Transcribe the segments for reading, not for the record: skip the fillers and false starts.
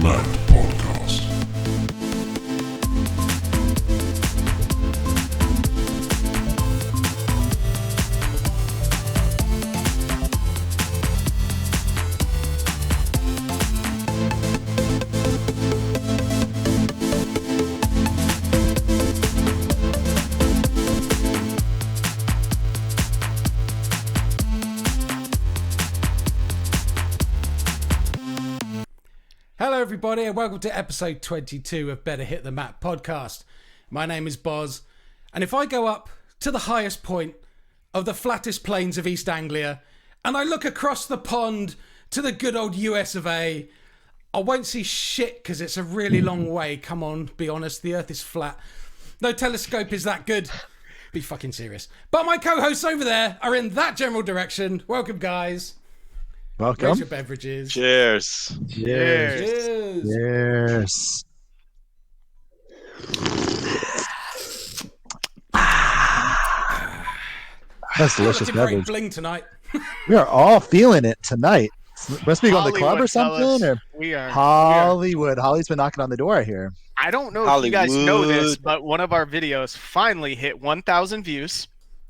Mat podcast. Hello everybody and welcome to episode 22 of Better Hit the Mat podcast. My name is Boz, and if I go up to the highest point of the flattest plains of East Anglia and I look across the pond to the good old US of A, I won't see shit because it's a really long way. Come on, be honest, the earth is flat. No telescope is that good. Be fucking serious. But my co-hosts over there are in that general direction. Welcome guys. Welcome. Raise your beverages. Cheers. Cheers. Cheers. That's delicious Looking very beverage. bling tonight. We are all feeling it tonight. Must be going to the club or Hollywood, something? fellas. Or We are. Hollywood. Holly's been knocking on the door here. I don't know if you guys know this, Hollywood. but one of our videos finally hit 1,000 views.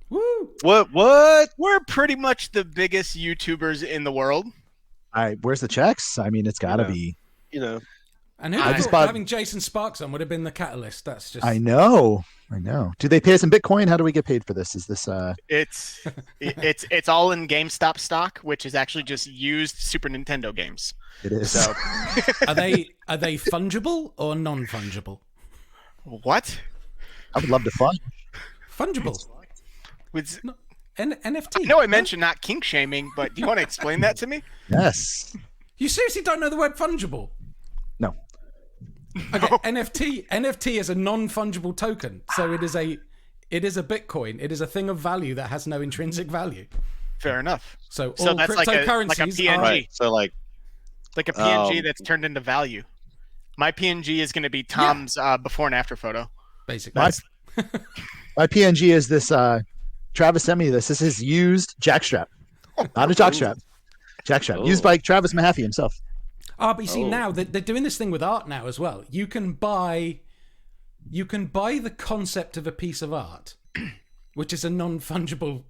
Woo. What? We're pretty much the biggest YouTubers in the world. All right, where's the checks? I mean, it's got to Yeah. be. You know, And who I thought just bought- having Jason Sparks on would have been the catalyst? That's just. I know. Do they pay us in Bitcoin? How do we get paid for this? Is this It's all in GameStop stock, which is actually just used Super Nintendo games. it is. So Are they fungible or non-fungible? what? I would love to fund. Fungible. With, NFT. I know I mentioned not kink shaming, but do you want to explain that to me? Yes. You seriously don't know the word fungible? No. Okay. NFT is a non-fungible token, so it is a Bitcoin. It is a thing of value that has no intrinsic value. Fair enough. So all So that's like a cryptocurrencies PNG. are. right? So like, Like a PNG Um, that's turned into value. My PNG is going to be Tom's before and after photo. Basically. My PNG is this. Travis sent me this. This is used jackstrap, not a jockstrap. Jackstrap used by Travis Mahaffey himself. But you see now they're doing this thing with art now as well. You can buy the concept of a piece of art, which is a non-fungible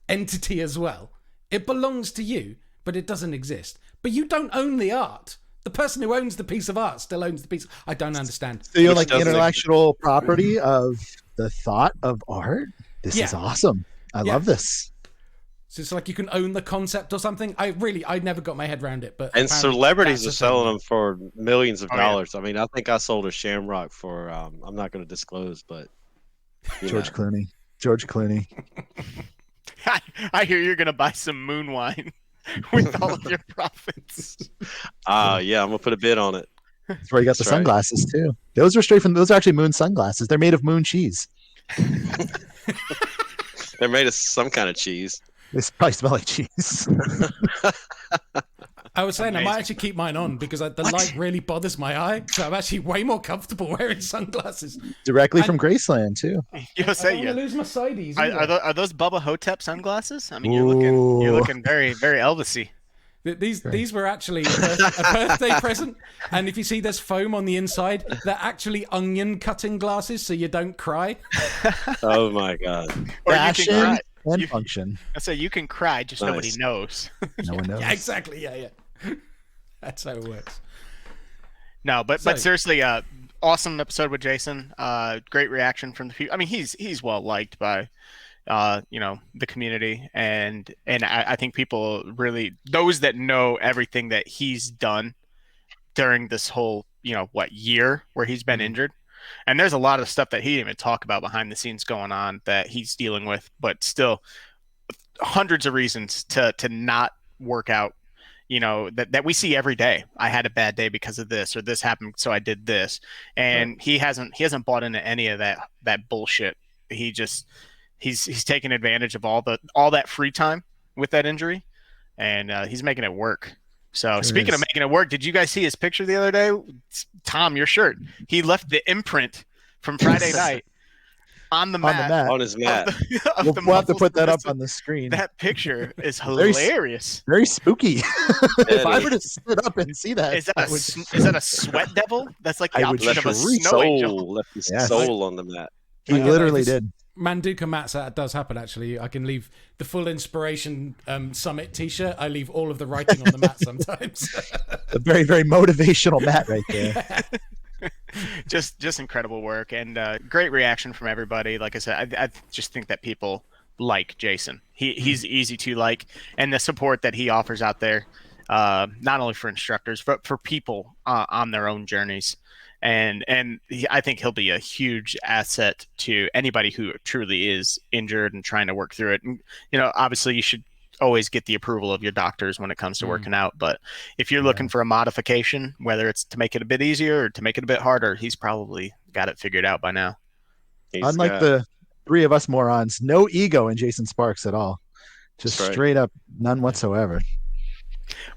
entity as well. It belongs to you, but it doesn't exist. But you don't own the art. The person who owns the piece of art still owns the piece. I don't understand. So you own Which like the doesn't intellectual property of the thought of art. This is Yeah. awesome. I Yeah. love this. So it's like you can own the concept or something. I never got my head around it. But and apparently celebrities are that's a selling thing. them for millions of Oh, yeah. dollars. I mean, I think I sold a Shamrock for. I'm not going to disclose, but George Clooney. George Clooney. I hear you're going to buy some moon wine with all of your profits. Yeah, I'm gonna put a bid on it. That's where you got the That's right. sunglasses too. Those are straight from. Those are actually moon sunglasses. They're made of moon cheese. They're made of some kind of cheese. They probably smell like cheese. I was saying I might Amazing. actually keep mine on because the light really bothers my eye. So I'm actually way more comfortable wearing sunglasses. Directly from Graceland too. You'll I don't say want to yeah. lose my sighties. Are those Bubba Hotep sunglasses? I mean, you're looking very, very Elvisy. These were actually a birthday present, and if you see there's foam on the inside, they're actually onion cutting glasses, so you don't cry. Oh my god! Or you Fashion can cry. and You- function. I say you can cry, just nobody Nice. knows. No one knows. Yeah, exactly. Yeah. That's how it works. No, but So- seriously, awesome episode with Jason. Great reaction from the people. I mean, he's well liked by the community, and I think people really, those that know everything that he's done during this whole year where he's been injured. And there's a lot of stuff that he didn't even talk about behind the scenes going on that he's dealing with, but still hundreds of reasons to not work out, that we see every day. I had a bad day because of this, or this happened, so I did this. And he hasn't bought into any of that bullshit. He's taking advantage of all that free time with that injury, and he's making it work. So Sure speaking is. of making it work, did you guys see his picture the other day? Tom, your shirt. He left the imprint from Friday night on the on the mat. mat. On his mat. Of We'll have to muscles put that up twisted. on the screen. That picture is Very hilarious. Very spooky. If It I is. were to sit up and see that, Is that that a would, is that a sweat devil? That's like the I would opposite of a Left his snow angel. soul. Left his Yes. soul on the mat. he I don't know, literally if it's did. Manduka mats, that does happen actually. I can leave the full inspiration summit t-shirt. I leave all of the writing on the mat sometimes. A very, very motivational mat right there. Just incredible work and great reaction from everybody. Like I said, I just think that people like Jason. He's easy to like, and the support that he offers out there, not only for instructors but for people on their own journeys. And I think he'll be a huge asset to anybody who truly is injured and trying to work through it. And obviously you should always get the approval of your doctors when it comes to working out. But if you're looking for a modification, whether it's to make it a bit easier or to make it a bit harder, he's probably got it figured out by now. Unlike the three of us morons, no ego in Jason Sparks at all. Just That's right. straight up, none whatsoever.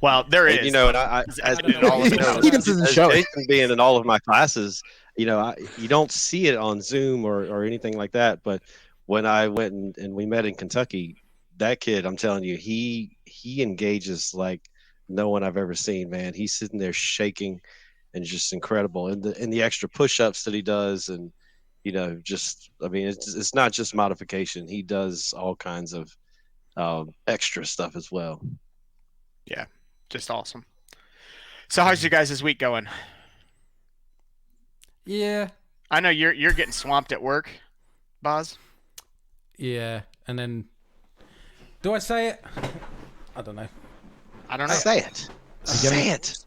Well, there is. And, and I as don't know. all of us, He doesn't as show it. Jason being in all of my classes, you don't see it on Zoom or anything like that. But when I went and we met in Kentucky, that kid, I'm telling you, he engages like no one I've ever seen, man. He's sitting there shaking and just incredible. And the extra push-ups that he does, and it's not just modification. He does all kinds of extra stuff as well. Yeah, just awesome. So how's you guys this week going? Yeah, I know you're getting swamped at work, Boz. yeah. And then, do I say it? I don't know. I don't know. Say it. Say it.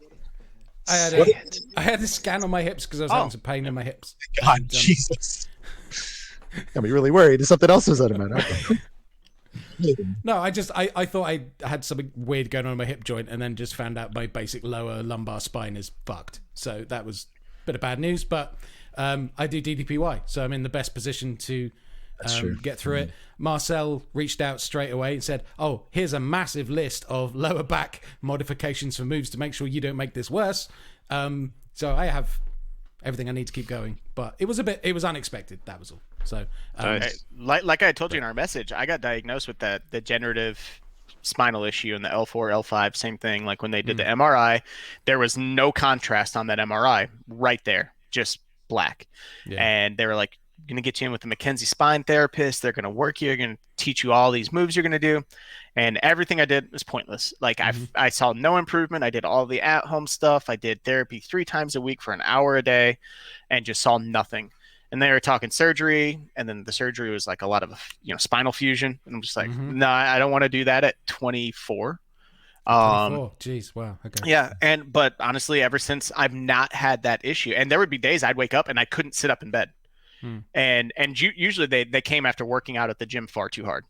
I had a scan on my hips because I was having some pain in my hips. God, And, Jesus. Got me really worried. Something else was out of my mouth. No, I thought I had something weird going on in my hip joint, and then just found out my basic lower lumbar spine is fucked. So that was a bit of bad news, but I do DDPY, so I'm in the best position to get through it. Marcel reached out straight away and said, "Oh, here's a massive list of lower back modifications for moves to make sure you don't make this worse." So I have everything I need to keep going, but it was unexpected. That was all. So Nice. Like I told you in our message, I got diagnosed with that degenerative spinal issue in the L4, L5, same thing. Like when they did the MRI, there was no contrast on that MRI right there, just black. Yeah. And they were like, going to get you in with a McKenzie spine therapist. They're going to work you. They're going to teach you all these moves you're going to do. And everything I did was pointless. Like I saw no improvement. I did all the at-home stuff. I did therapy 3 times a week for an hour a day and just saw nothing. And they were talking surgery. And then the surgery was like a lot of, spinal fusion. And I'm just like, no, I don't want to do that at 24. 24. Jeez, wow. Okay. Yeah. But honestly, ever since I've not had that issue, and there would be days I'd wake up and I couldn't sit up in bed. And usually they came after working out at the gym far too hard.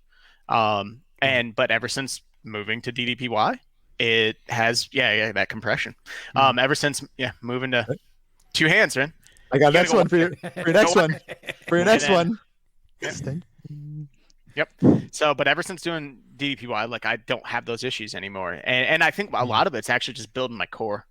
But ever since moving to DDPY, it has that compression. Ever since moving to 2 hands, man. I got You next gotta one for your next one. For your next one. Yep. So, but ever since doing DDPY, like I don't have those issues anymore, and I think a lot of it's actually just building my core,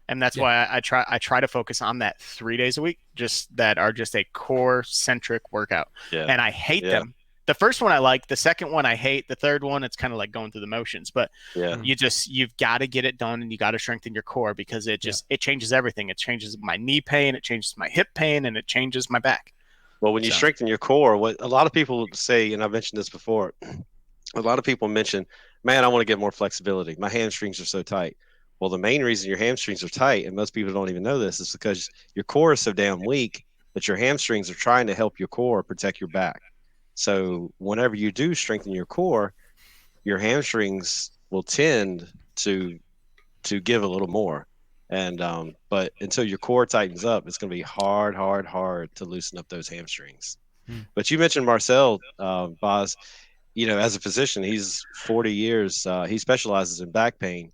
and that's why I try to focus on that 3 days a week, just that are just a core centric workout. Yeah. And I hate them. The first one I like, the second one I hate, the third one it's kind of like going through the motions. But you've got to get it done, and you got to strengthen your core because it changes everything. It changes my knee pain, it changes my hip pain, and it changes my back. Well, when you strengthen your core, what a lot of people say, and I've mentioned this before, a lot of people mention, man, I want to get more flexibility. My hamstrings are so tight. Well, the main reason your hamstrings are tight, and most people don't even know this, is because your core is so damn weak that your hamstrings are trying to help your core protect your back. So whenever you do strengthen your core, your hamstrings will tend to give a little more. And but until your core tightens up, it's going to be hard to loosen up those hamstrings. But you mentioned Marcel, Boz. As a physician, he's 40 years. He specializes in back pain,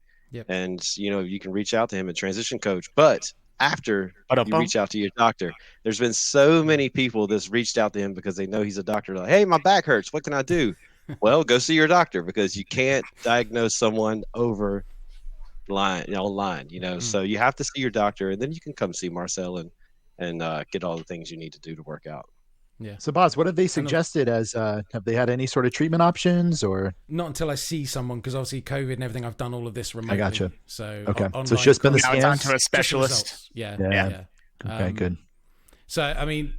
and you can reach out to him at Transition Coach. But after you reach out to your doctor, there's been so many people that's reached out to him because they know he's a doctor. Like, hey, my back hurts. What can I do? Well, go see your doctor, because you can't diagnose someone over online. So you have to see your doctor, and then you can come see Marcel and get all the things you need to do to work out. Yeah. So, boss, what have they suggested as? Have they had any sort of treatment options or? Not until I see someone, because obviously COVID and everything. I've done all of this remotely. I gotcha. So Okay. online, So it's just been the Now it's on scans. to a specialist. Yeah. Okay, good. So I mean,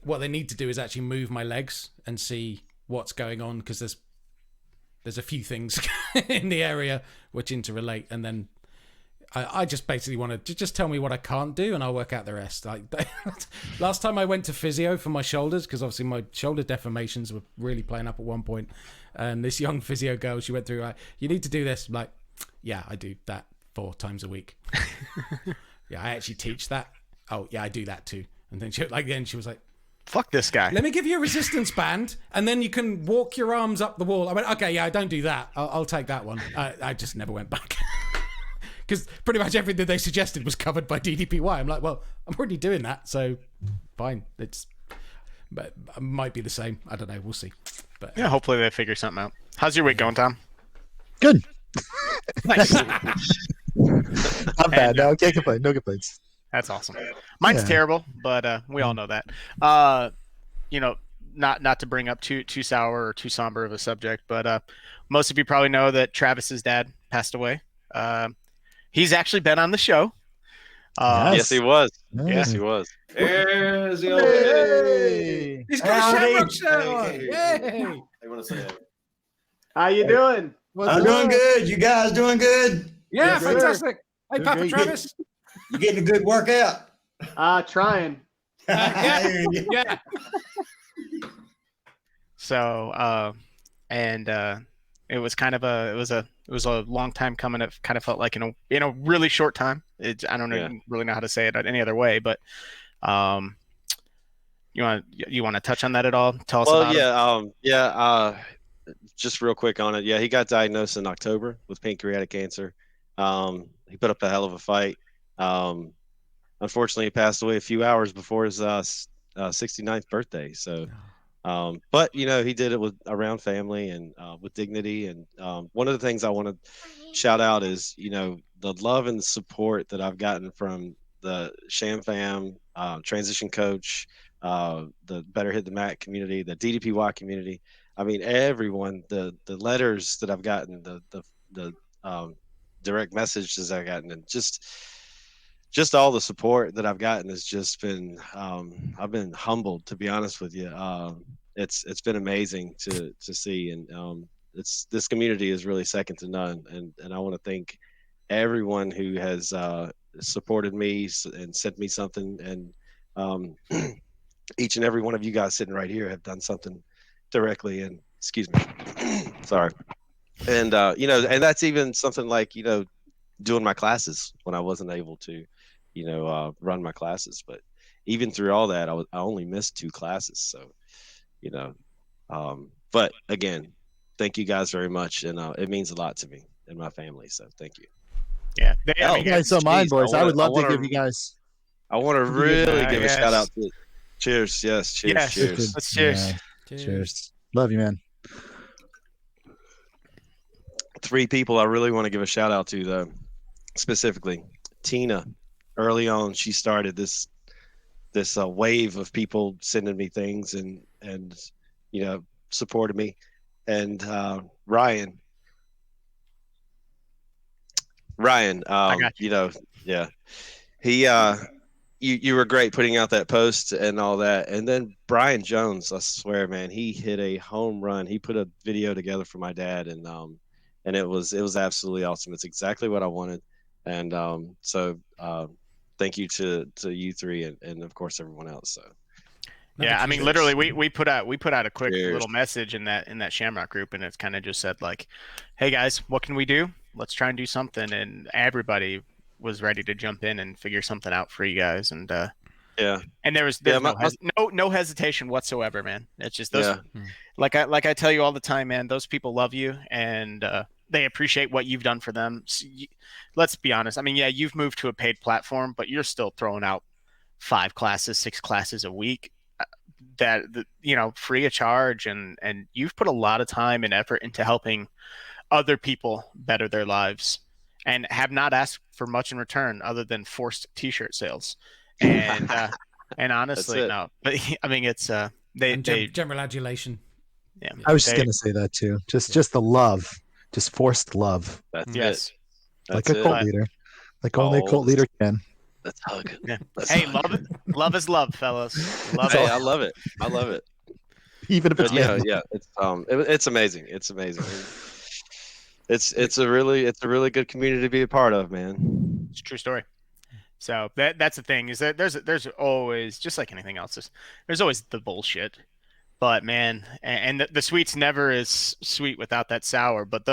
what they need to do is actually move my legs and see what's going on, because there's a few things in the area which interrelate, and then I just basically want to just tell me what I can't do, and I'll work out the rest. Like last time I went to physio for my shoulders, because obviously my shoulder deformations were really playing up at one point, and this young physio girl, she went through, like, you need to do this. I'm like, yeah, I do that 4 times a week. Yeah, I actually teach that. Oh yeah, I do that too. And then she was like, Fuck this guy. let me give you a resistance band, and then you can walk your arms up the wall. I went, okay, yeah, I don't do that. I'll take that one. I just never went back. Because pretty much everything they suggested was covered by DDPY. I'm like, well, I'm already doing that, so fine. But it might be the same. I don't know. We'll see. But Yeah, hopefully they figure something out. How's your week going, Tom? Good. Nice. Not bad. No, can't complain. No complaints. That's awesome. Mine's Yeah. terrible, but we all know that. Not to bring up too sour or too somber of a subject, but most of you probably know that Travis's dad passed away. He's actually been on the show. Yes, he was. Nice. Yes, he was. There's the old Hey. he's got a Howdy. Shamrock shirt on. Hey. Yay! I want to say it. How you doing? What's I'm up? doing good. You guys doing good? Yeah, Yes, sir. fantastic. Hey, Doing Papa great. Travis. You getting a good workout? Trying. There you go. Yeah. So, it was kind of it was a long time coming. It kind of felt like in a really short time. I don't really know how to say it any other way, but you want to touch on that at all? Tell us about it. Just real quick on it. Yeah, he got diagnosed in October with pancreatic cancer. He put up a hell of a fight. Unfortunately, he passed away a few hours before his 69th birthday. So, but he did it around family and with dignity. And one of the things I want to shout out is the love and support that I've gotten from the Sham Fam, transition coach, the Better Hit the Mat community, the DDPY community. I mean, everyone, the letters that I've gotten, the direct messages I've gotten, and just all the support that I've gotten has just been, I've been humbled, to be honest with you. It's been amazing to see. And this community is really second to none. And I want to thank everyone who has supported me and sent me something. And each and every one of you guys sitting right here have done something directly. And excuse me, sorry. And, and that's even something like, doing my classes when I wasn't able to, run my classes. But even through all that, I only missed 2 classes. So, but again, thank you guys very much. And it means a lot to me and my family. So thank you. Yeah. You guys don't mind, boys. I would love to wanna- give you guys. I want to really give a yes. shout out to. Cheers. Yes. Cheers. Yes. Cheers. Let's cheers. Yeah, cheers. Love you, man. 3 people I really want to give a shout out to, though, specifically Tina. Early on, she started this wave of people sending me things and supported me. And Ryan, I got yeah, he you were great putting out that post and all that. And then Brian Jones, I swear, man, he hit a home run. He put a video together for my dad, and it was absolutely awesome. It's exactly what I wanted. And so thank you to you 3 and of course everyone else. So Yeah, I mean, literally, we put out a quick Cheers. little message in that Shamrock group, and it's kind of just said like, "Hey guys, what can we do? Let's try and do something." And everybody was ready to jump in and figure something out for you guys. And yeah, and there's no hesitation whatsoever, man. It's just those, yeah. like I tell you all the time, man. Those people love you, and they appreciate what you've done for them. So let's be honest. I mean, yeah, you've moved to a paid platform, but you're still throwing out 5 classes, 6 classes a week. That free of charge, and you've put a lot of time and effort into helping other people better their lives, and have not asked for much in return other than forced T-shirt sales. And and honestly, no, but I mean, it's And general adulation. Yeah. I was just gonna say that too. Just the love, just forced love, That's Yes. it. That's like a cult it. leader, like only a Oh, cult leader can. Let's hug. Yeah. Let's Hey, hug. love is love, fellas. Love Hey, it. I love it. I love it. Even if it's But yeah, man. yeah, it's amazing. It's amazing. It's a really good community to be a part of, man. It's a true story. So that's the thing, is that there's always, just like anything else, there's always the bullshit. But man, and the sweet's never as sweet without that sour. But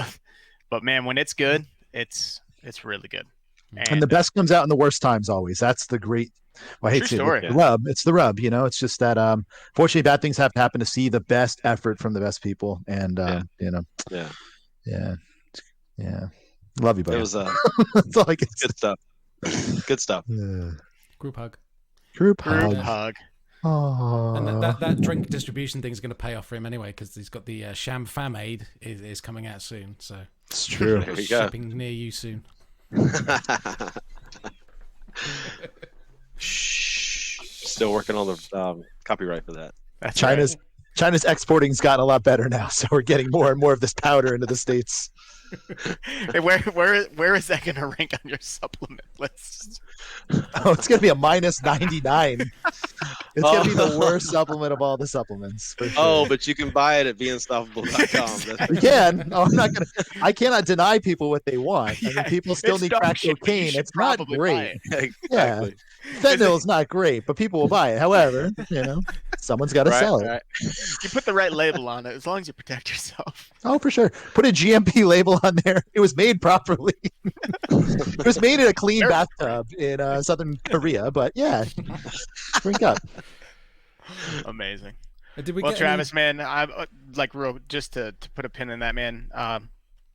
man, when it's good, it's really good. And the best comes out in the worst times always. That's the great. Well, I hate to say story. the rub. It's the rub. You know, it's just that. Fortunately, bad things have to happen to see the best effort from the best people. And you know. Yeah. Love you, buddy. It was That's all I can say. good stuff. Good stuff. Yeah. Group hug. Group Group hug. hug. And Oh. that drink distribution thing is going to pay off for him anyway, because he's got the Sham Fam Aid is coming out soon. So It's true. There we go. shipping near you soon. Shh. Still working on the copyright for that. That's China's exporting's gotten a lot better now, so we're getting more and more of this powder into the states. Hey, where is that going to rank on your supplement list? Oh, it's gonna be a minus 99. It's gonna be the worst supplement of all the supplements. For sure. Oh, but you can buy it at beunstoppable.com. You can. Oh, I cannot deny people what they want. I mean, people still It's need dog crack shit, but you cocaine. should It's not probably buy great. it. Yeah. Fentanyl is not great, but people will buy it. However, you know, someone's got to sell it. Right. You put the right label on it, as long as you protect yourself. Oh, for sure. Put a GMP label on there. It was made properly. It was made in a clean bathtub in Southern Korea, but yeah, drink up. Amazing. Did we Well, get Travis, man, I like real just to put a pin in that, man.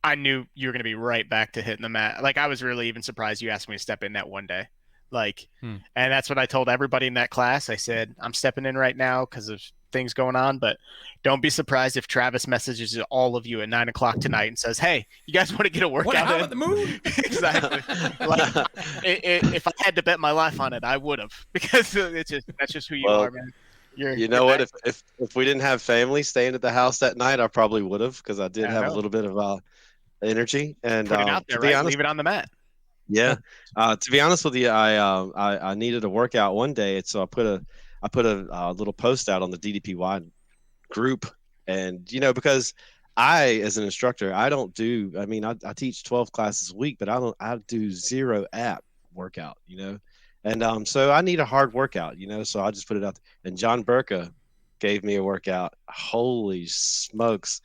I knew you were gonna be right back to hitting the mat. Like, I was really even surprised you asked me to step in that one day. Like, and that's what I told everybody in that class. I said, I'm stepping in right now because of things going on, but don't be surprised if Travis messages all of you at 9 o'clock tonight and says, "Hey, you guys want to get a workout What, in?" at the moon? Exactly. Like, if I had to bet my life on it, I would have, because that's just who you are, man. You know what? If we didn't have family staying at the house that night, I probably would have, because I did have a little bit of energy. And put it out there, to be right? honest, Leave it on the mat. yeah. To be honest with you, I needed a workout one day, and so I put a little post out on the DDPY group, and because I, as an instructor, I teach 12 classes a week, but I do 0 app workout, and so I need a hard workout, so I just put it out there. And John Burka gave me a workout. Holy smokes.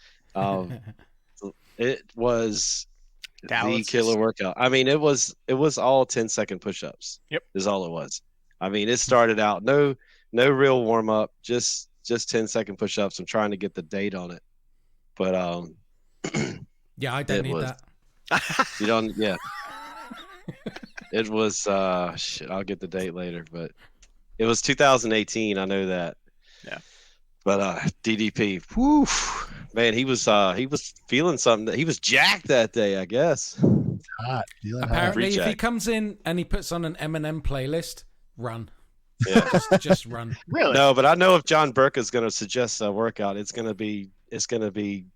It was the killer workout. I mean, it was all 10-second push-ups. Yep. Is all it was. I mean, it started out no real warm up, just 10-second push-ups. I'm trying to get the date on it, but yeah, I don't need that. You don't. Yeah. It was shit. I'll get the date later, but it was 2018. I know that. Yeah. But DDP, whew, man, he was feeling something. He was jacked that day, I guess. Hot. Apparently, if he comes in and he puts on an Eminem playlist, run. Yeah. just run. Really? No, but I know if John Burke is going to suggest a workout, it's going to be extreme.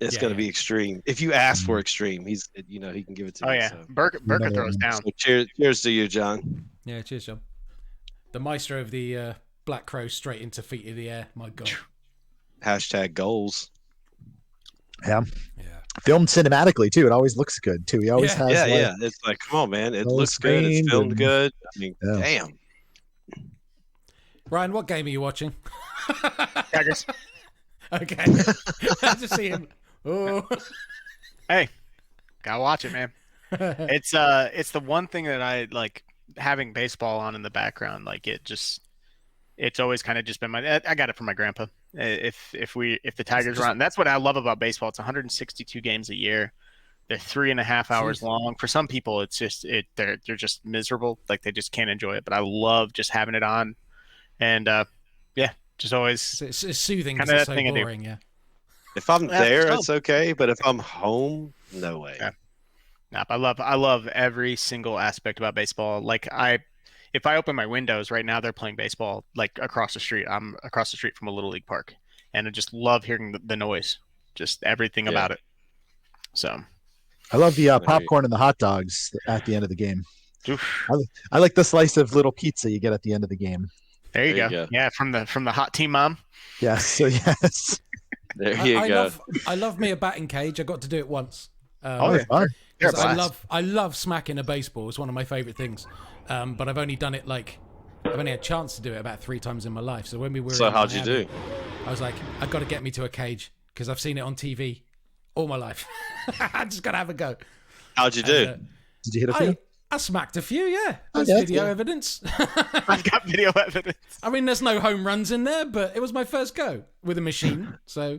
If you ask for extreme, he can give it to you. Oh yeah, So. Burke throws down. So cheers to you, John. Yeah, cheers, John. The maestro of the Black Crow straight into feet of the air. My God. # goals. Yeah. Filmed cinematically too. It always looks good too. He always has. Yeah. It's like, come on, man. It looks good. It's filmed good. I mean, damn. Ryan, what game are you watching? Tigers. Okay. I just see him. Oh. Hey, gotta watch it, man. It's the one thing that I like, having baseball on in the background. Like, it's always kind of just been I got it from my grandpa. If the Tigers are on, that's what I love about baseball. It's 162 games a year. They're 3.5 hours long. For some people, it's just they're just miserable. Like, they just can't enjoy it. But I love just having it on, and just always it's soothing. Kind Because of it's that so thing boring. Yeah. If I'm there, it's okay. But if I'm home, no way. Yeah. I love every single aspect about baseball. Like, if I open my windows right now, they're playing baseball like across the street. I'm across the street from a little league park, and I just love hearing the noise, just everything about it. So I love the popcorn and the hot dogs at the end of the game. oof. I like the slice of little pizza you get at the end of the game. There you go. Yeah, from the hot team mom. Yes. So yes. There you go. I love me a batting cage. I got to do it once. Fun. I love smacking a baseball. It's one of my favorite things. But I've only done it I've only had a chance to do it about 3 times in my life. So when we were how'd you do? I was like, I've got to get me to a cage because I've seen it on TV all my life. I just got to have a go. How'd you do? Did you hit a few? I smacked a few, yeah. There's yeah, video yeah. evidence. I've got video evidence. I mean, there's no home runs in there, but it was my first go with a machine. So,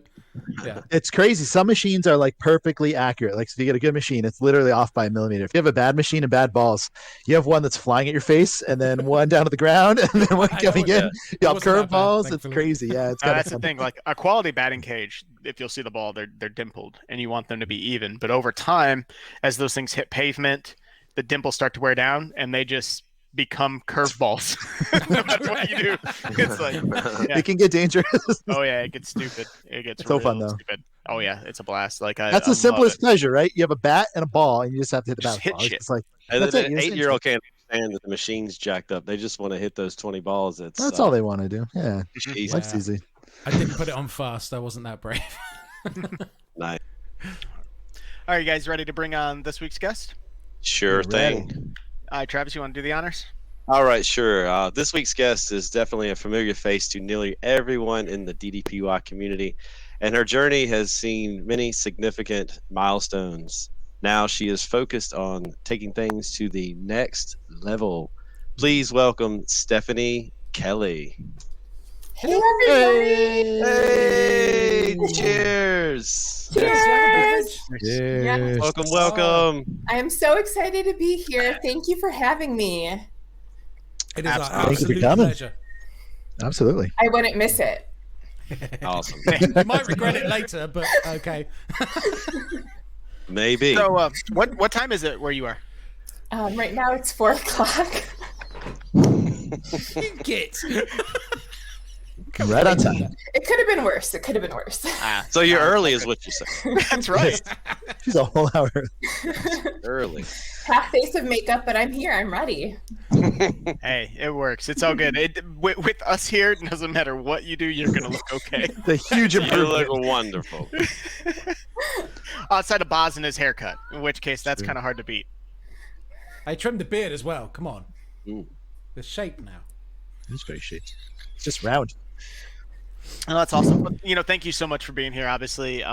yeah. It's crazy. Some machines are like perfectly accurate. Like, so if you get a good machine, it's literally off by a millimeter. If you have a bad machine and bad balls, you have one that's flying at your face, and then one down to the ground, and then one coming in. You have curve balls. It's crazy. Yeah, it's that's the thing. Like a quality batting cage, if you'll see the ball, they're dimpled, and you want them to be even. But over time, as those things hit pavement, the dimples start to wear down, and they just become curveballs. No matter what you do, it's like it can get dangerous. Oh yeah, it gets stupid. It gets so fun though. Stupid. Oh yeah, it's a blast. Like that's the simplest pleasure, right? You have a bat and a ball, and you just have to hit the bat. Hit shit. It's like that's an 8-year-old can't understand that the machine's jacked up. They just want to hit those 20 balls. That's all they want to do. Yeah, life's easy. I didn't put it on fast. I wasn't that brave. Nice. Are you guys ready to bring on this week's guest? Sure thing. All right, Travis, you want to do the honors? All right, sure. This week's guest is definitely a familiar face to nearly everyone in the DDPY community, and her journey has seen many significant milestones. Now she is focused on taking things to the next level. Please welcome Stephanie Kelly. Hey, everybody! Hey! Cheers! Cheers! Yeah. Welcome. I am so excited to be here. Thank you for having me. It is our Thank you for absolute coming. pleasure. Absolutely. I wouldn't miss it. Awesome. You might regret it later, but okay. Maybe. So, what time is it where you are? Right now it's 4 o'clock. Git. Right on time. It could have been worse. It could have been worse. So you're early is what you're saying. That's right. She's a whole hour. Early. Half face of makeup, but I'm here. I'm ready. Hey, it works. It's all good. With us here, it doesn't matter what you do, you're going to look okay. The huge You improvement. look wonderful. Outside of Boz and his haircut, in which case that's kind of hard to beat. I trimmed the beard as well. Come on. Ooh. The shape now. It's very shaped. It's just round. Oh, that's awesome. But, thank you so much for being here. Obviously,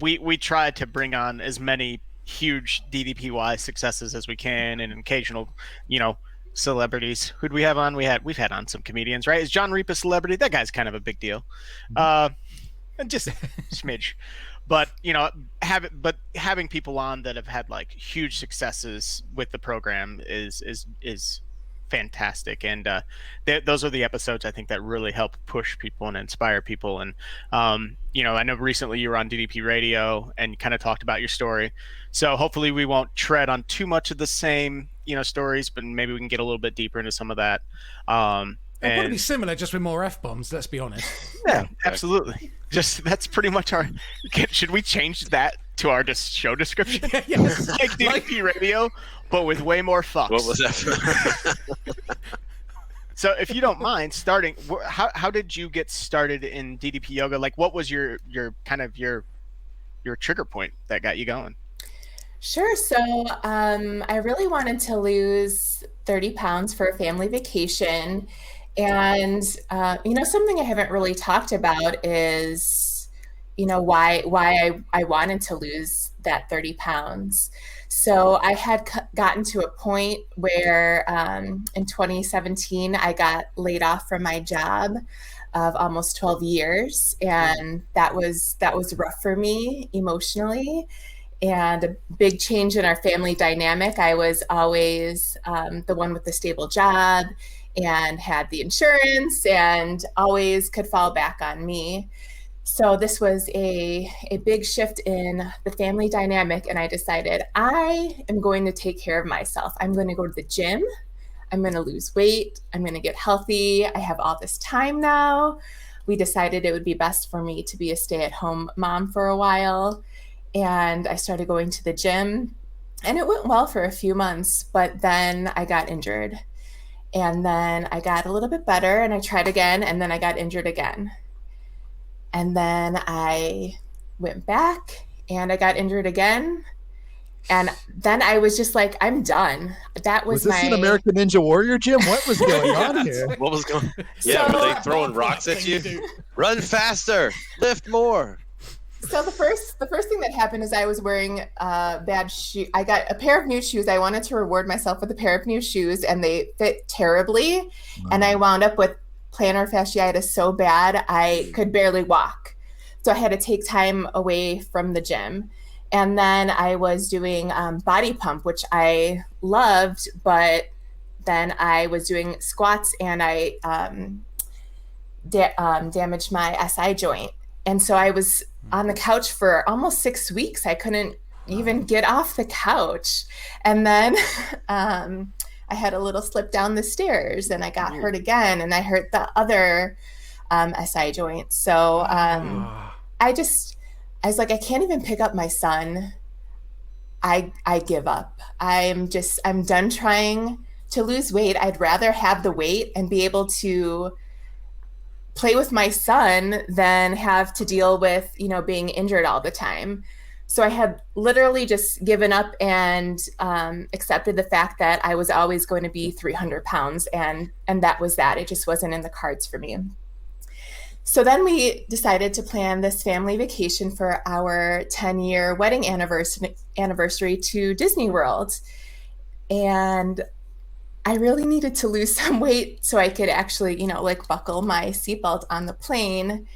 we try to bring on as many huge DDPY successes as we can, and occasional, celebrities. Who'd we have on? We've had on some comedians, right? Is John Reap a celebrity? That guy's kind of a big deal. And just smidge. But having people on that have had like huge successes with the program is fantastic, and those are the episodes I think that really help push people and inspire people. And I know recently you were on DDP Radio and kind of talked about your story, so hopefully we won't tread on too much of the same stories, but maybe we can get a little bit deeper into some of that. It'll probably be similar, just with more F-bombs, let's be honest. Yeah, absolutely. That's pretty much our... Should we change that to our show description? Yes. Like DDP Radio, but with way more fucks. What was that? So if you don't mind starting, how did you get started in DDP Yoga? Like, what was your kind of your trigger point that got you going? Sure. So I really wanted to lose 30 pounds for a family vacation. And, something I haven't really talked about is, why I wanted to lose that 30 pounds. So I had gotten to a point where in 2017, I got laid off from my job of almost 12 years. And that was rough for me emotionally, and a big change in our family dynamic. I was always the one with the stable job and had the insurance and always could fall back on me. So this was a big shift in the family dynamic, and I decided I am going to take care of myself. I'm going to go to the gym. I'm going to lose weight. I'm going to get healthy. I have all this time now. We decided it would be best for me to be a stay-at-home mom for a while. And I started going to the gym, and it went well for a few months, but then I got injured. And then I got a little bit better, and I tried again, and then I got injured again. And then I went back and I got injured again. And then I was just like, I'm done. That was this an American Ninja Warrior gym? What was going on here? What was going? Yeah, were they throwing rocks at you? Run faster, lift more. So the first thing that happened is I was wearing bad shoes. I got a pair of new shoes. I wanted to reward myself with a pair of new shoes, and they fit terribly. Wow. And I wound up with plantar fasciitis so bad I could barely walk. So I had to take time away from the gym. And then I was doing body pump, which I loved, but then I was doing squats, and I damaged my SI joint. And so I was on the couch for almost 6 weeks. I couldn't even get off the couch. And then I had a little slip down the stairs, and I got hurt again, and I hurt the other SI joint. So I was like, I can't even pick up my son. I give up. I'm done trying to lose weight. I'd rather have the weight and be able to play with my son than have to deal with, being injured all the time. So I had literally just given up and accepted the fact that I was always going to be 300 pounds. And that was that. It just wasn't in the cards for me. So then we decided to plan this family vacation for our 10-year wedding anniversary to Disney World. And I really needed to lose some weight so I could actually, buckle my seatbelt on the plane.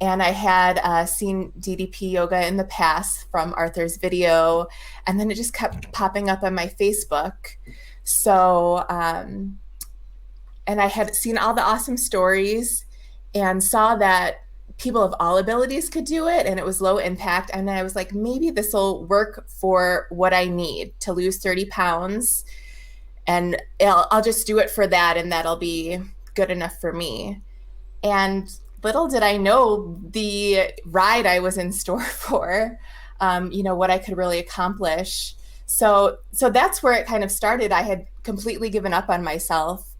And I had seen DDP Yoga in the past from Arthur's video, and then it just kept popping up on my Facebook. So, and I had seen all the awesome stories and saw that people of all abilities could do it, and it was low impact. And I was like, maybe this will work for what I need to lose 30 pounds. And I'll just do it for that, and that'll be good enough for me. And little did I know the ride I was in store for, what I could really accomplish. So that's where it kind of started. I had completely given up on myself,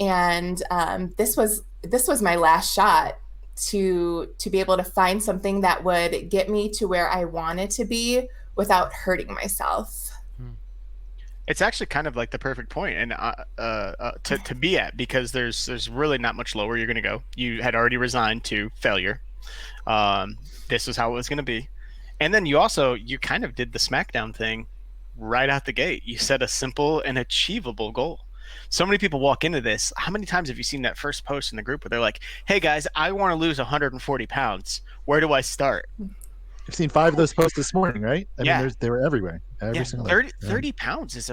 and this was my last shot to be able to find something that would get me to where I wanted to be without hurting myself. It's actually kind of like the perfect point and to be at, because there's really not much lower you're going to go. You had already resigned to failure. This was how it was going to be. And then you kind of did the SmackDown thing right out the gate. You set a simple and achievable goal. So many people walk into this. How many times have you seen that first post in the group where they're like, hey guys, I want to lose 140 pounds. Where do I start? I've seen 5 of those posts this morning, right? I mean, they were everywhere. Every single 30 pounds is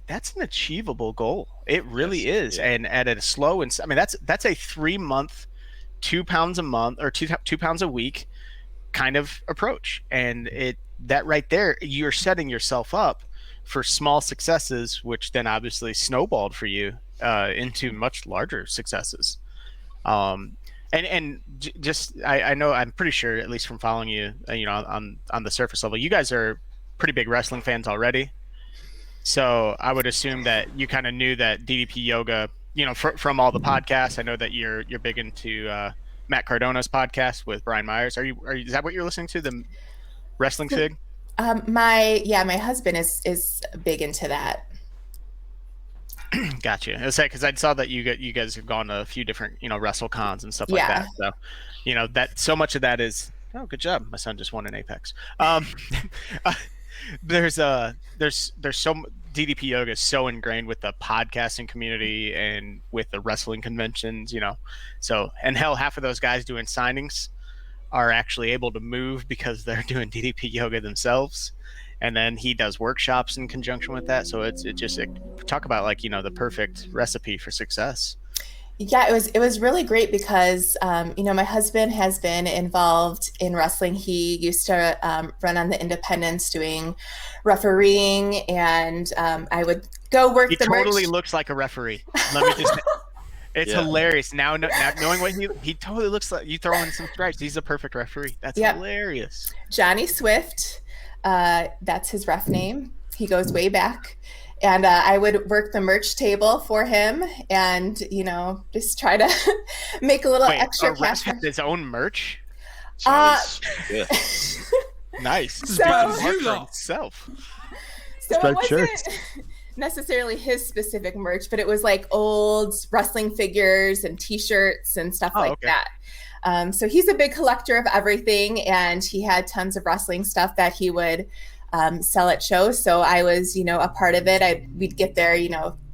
that's an achievable goal. It really is. Yeah. And at a slow, and I mean, that's a 3-month, 2 pounds a month or 2 pounds a week kind of approach. And that right there, you're setting yourself up for small successes, which then obviously snowballed for you into much larger successes. And just I know, I'm pretty sure, at least from following you, on the surface level, you guys are pretty big wrestling fans already. So I would assume that you kind of knew that DDP Yoga, from all the podcasts. I know that you're big into Matt Cardona's podcast with Brian Myers. Is that what you're listening to, the Wrestling Fig? My husband is big into that. Gotcha. I was saying, because I saw that you guys have gone to a few different wrestle cons and stuff like that. So that so much of that is, oh, good job, my son just won an Apex. There's so DDP Yoga is so ingrained with the podcasting community and with the wrestling conventions, so, and hell, half of those guys doing signings are actually able to move because they're doing DDP Yoga themselves. And then he does workshops in conjunction with that. So talk about the perfect recipe for success. Yeah, it was really great because, my husband has been involved in wrestling. He used to run on the independents doing refereeing, and I would go work He the totally merch. looks like a referee. Let me just say, it's Yeah. hilarious. Now knowing what he totally looks like, you throw in some stripes. He's a perfect referee. That's Yep. hilarious. Johnny Swift, that's his ref name. He goes way back. And I would work the merch table for him and, just try to make a little Wait, extra a cash. ref had his own merch? Yeah. Nice. So- Mark You for lot. himself. So it Striped wasn't shirts. necessarily his specific merch, but it was like old wrestling figures and T-shirts and stuff like okay. that. So he's a big collector of everything, and he had tons of wrestling stuff that he would sell at shows. So I was, a part of it. We'd get there,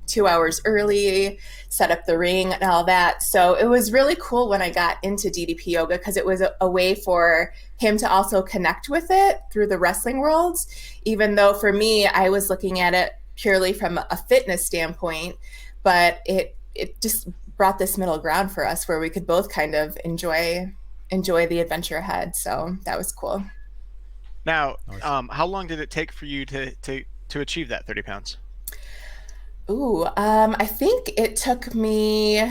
2 hours early, set up the ring and all that. So it was really cool when I got into DDP Yoga because it was a way for him to also connect with it through the wrestling world, even though for me, I was looking at it purely from a fitness standpoint, but it just brought this middle ground for us where we could both kind of enjoy the adventure ahead. So that was cool. Now, how long did it take for you to achieve that 30 pounds? Ooh, I think it took me,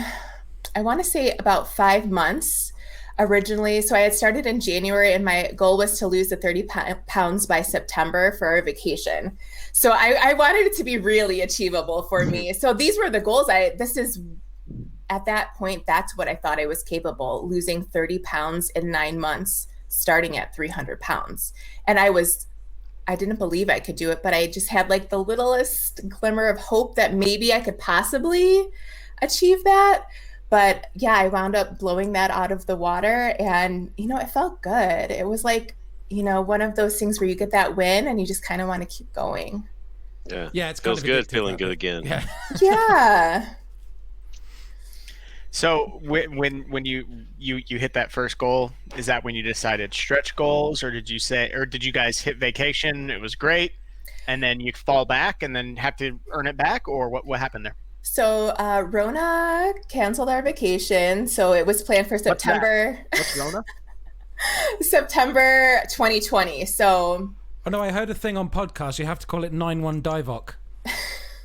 I want to say about 5 months originally. So I had started in January and my goal was to lose the 30 pounds by September for our vacation. So I wanted it to be really achievable for me. So these were the goals. At that point, that's what I thought I was capable, losing 30 pounds in 9 months, starting at 300 pounds. And I didn't believe I could do it, but I just had like the littlest glimmer of hope that maybe I could possibly achieve that. But yeah, I wound up blowing that out of the water and, it felt good. It was like, one of those things where you get that win and you just kind of want to keep going. Yeah. Yeah, it's Feels kind of good addictive, feeling that good bit. again. Yeah. Yeah. So when you hit that first goal, is that when you decided stretch goals, or did you guys hit vacation? It was great, and then you fall back and then have to earn it back, or what happened there? So Rona canceled our vacation. So it was planned for September. What's Rona? September 2020. So Oh no, I heard a thing on podcast. You have to call it 9-1 Divock.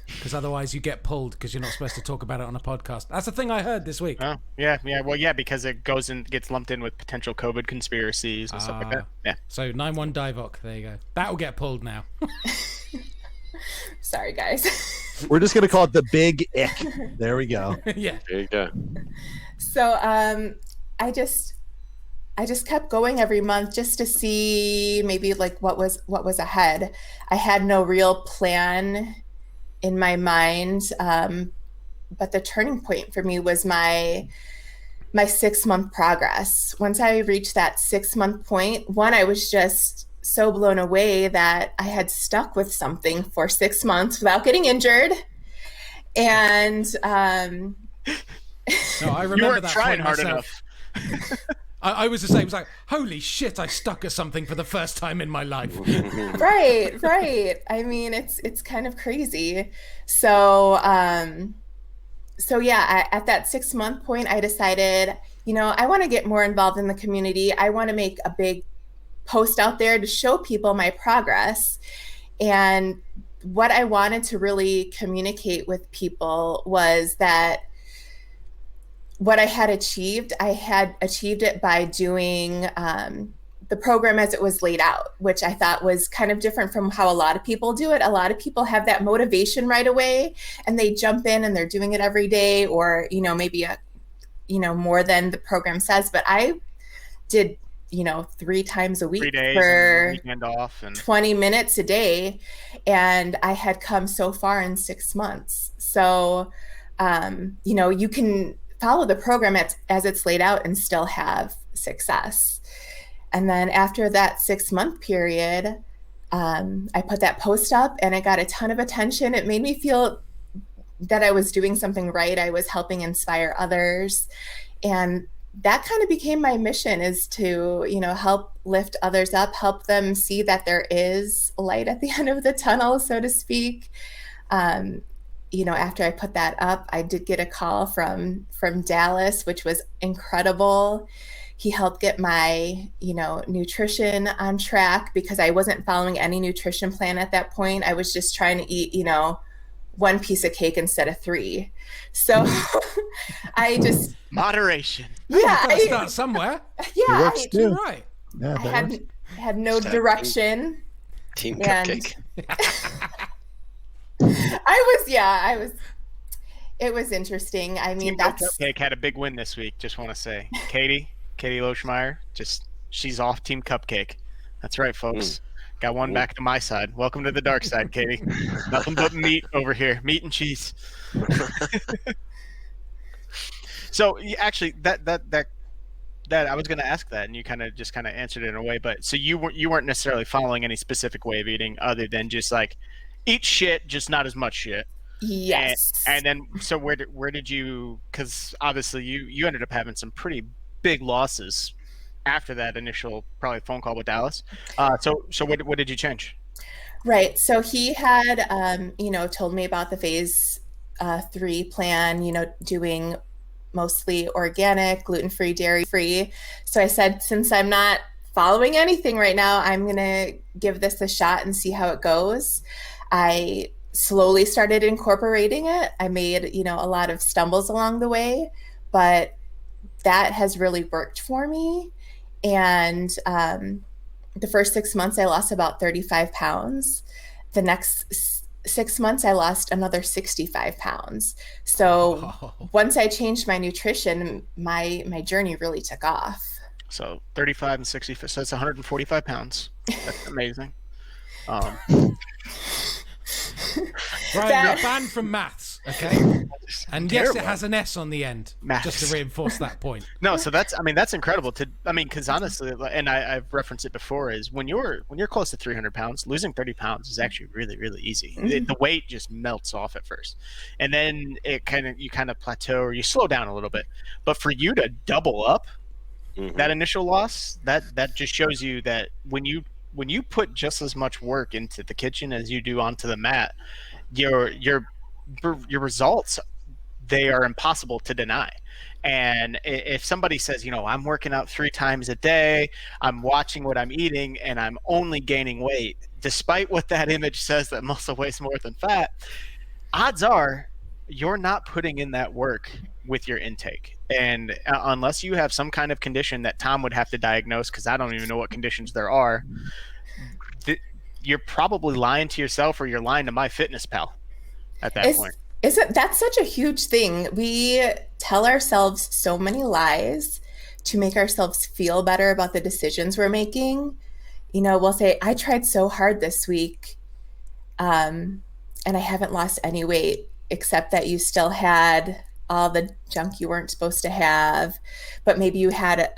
Because otherwise you get pulled because you're not supposed to talk about it on a podcast. That's the thing I heard this week. Oh, yeah. Well, yeah, because it goes and gets lumped in with potential COVID conspiracies and stuff like that. Yeah. So 9-1 Divock. There you go. That'll get pulled now. sorry, guys. We're just gonna call it the big ick. There we go. Yeah. There you go. So I just kept going every month just to see maybe like what was ahead. I had no real plan in my mind, but the turning point for me was my 6-month progress. Once I reached that 6-month point, I was just so blown away that I had stuck with something for 6 months without getting injured. And No, I remember You weren't that trying point hard myself. enough. I was the same. It was like, holy shit, I stuck at something for the first time in my life. right. I mean, it's kind of crazy. So yeah, at that 6-month point, I decided, I want to get more involved in the community. I want to make a big post out there to show people my progress. And what I wanted to really communicate with people was that what I had achieved it by doing the program as it was laid out, which I thought was kind of different from how a lot of people do it. A lot of people have that motivation right away and they jump in and they're doing it every day or, maybe more than the program says. But I did, 3 times a week 3 days for and weekend off and 20 minutes a day. And I had come so far in 6 months. So, you can follow the program as it's laid out and still have success. And then after that 6-month period, I put that post up and I got a ton of attention. It made me feel that I was doing something right. I was helping inspire others. And that kind of became my mission, is to, help lift others up, help them see that there is light at the end of the tunnel, so to speak. After I put that up, I did get a call from Dallas, which was incredible. He helped get my, nutrition on track because I wasn't following any nutrition plan at that point. I was just trying to eat, one piece of cake instead of 3. So I just Moderation. yeah, Gotta start somewhere. yeah, works I, too. You're right. Yeah, I that works. had no direction. Team And- Cupcake. It was interesting. I mean, Team that's Cupcake had a big win this week. Just want to say, Katie Loschmeyer, she's off Team Cupcake. That's right, folks. Got one back to my side. Welcome to the dark side, Katie. Nothing but meat over here, meat and cheese. So actually, that I was going to ask that, and you kind of answered it in a way. But so you weren't necessarily following any specific way of eating, other than just like eat shit, just not as much shit. yes. And then, so where did you? Because obviously you ended up having some pretty big losses after that initial probably phone call with Dallas. So what did you change? Right. So he had, told me about the phase 3 plan, doing mostly organic, gluten-free, dairy-free. So I said, since I'm not following anything right now, I'm going to give this a shot and see how it goes. I slowly started incorporating it. I made, a lot of stumbles along the way, but that has really worked for me. And the first 6 months, I lost about 35 pounds. The next 6 months, I lost another 65 pounds. So once I changed my nutrition, my journey really took off. So 35 and 60, so that's 145 pounds. That's amazing. Brian, you're banned from maths, okay? And yes, it has an S on the end, Maths. just to reinforce that point. No, so that's incredible because honestly, and I've referenced it before, is when you're close to 300 pounds, losing 30 pounds is actually really, really easy. Mm-hmm. The weight just melts off at first, and then you kind of plateau or you slow down a little bit. But for you to double up that initial loss, that just shows you that when you put just as much work into the kitchen as you do onto the mat, your results, they are impossible to deny. And if somebody says, I'm working out 3 times a day, I'm watching what I'm eating, and I'm only gaining weight, despite what that image says that muscle weighs more than fat, odds are you're not putting in that work with your intake. And unless you have some kind of condition that Tom would have to diagnose, because I don't even know what conditions there are, you're probably lying to yourself, or you're lying to MyFitnessPal at that point. That's such a huge thing. We tell ourselves so many lies to make ourselves feel better about the decisions we're making. We'll say, I tried so hard this week, and I haven't lost any weight, except that you still had all the junk you weren't supposed to have, but maybe you had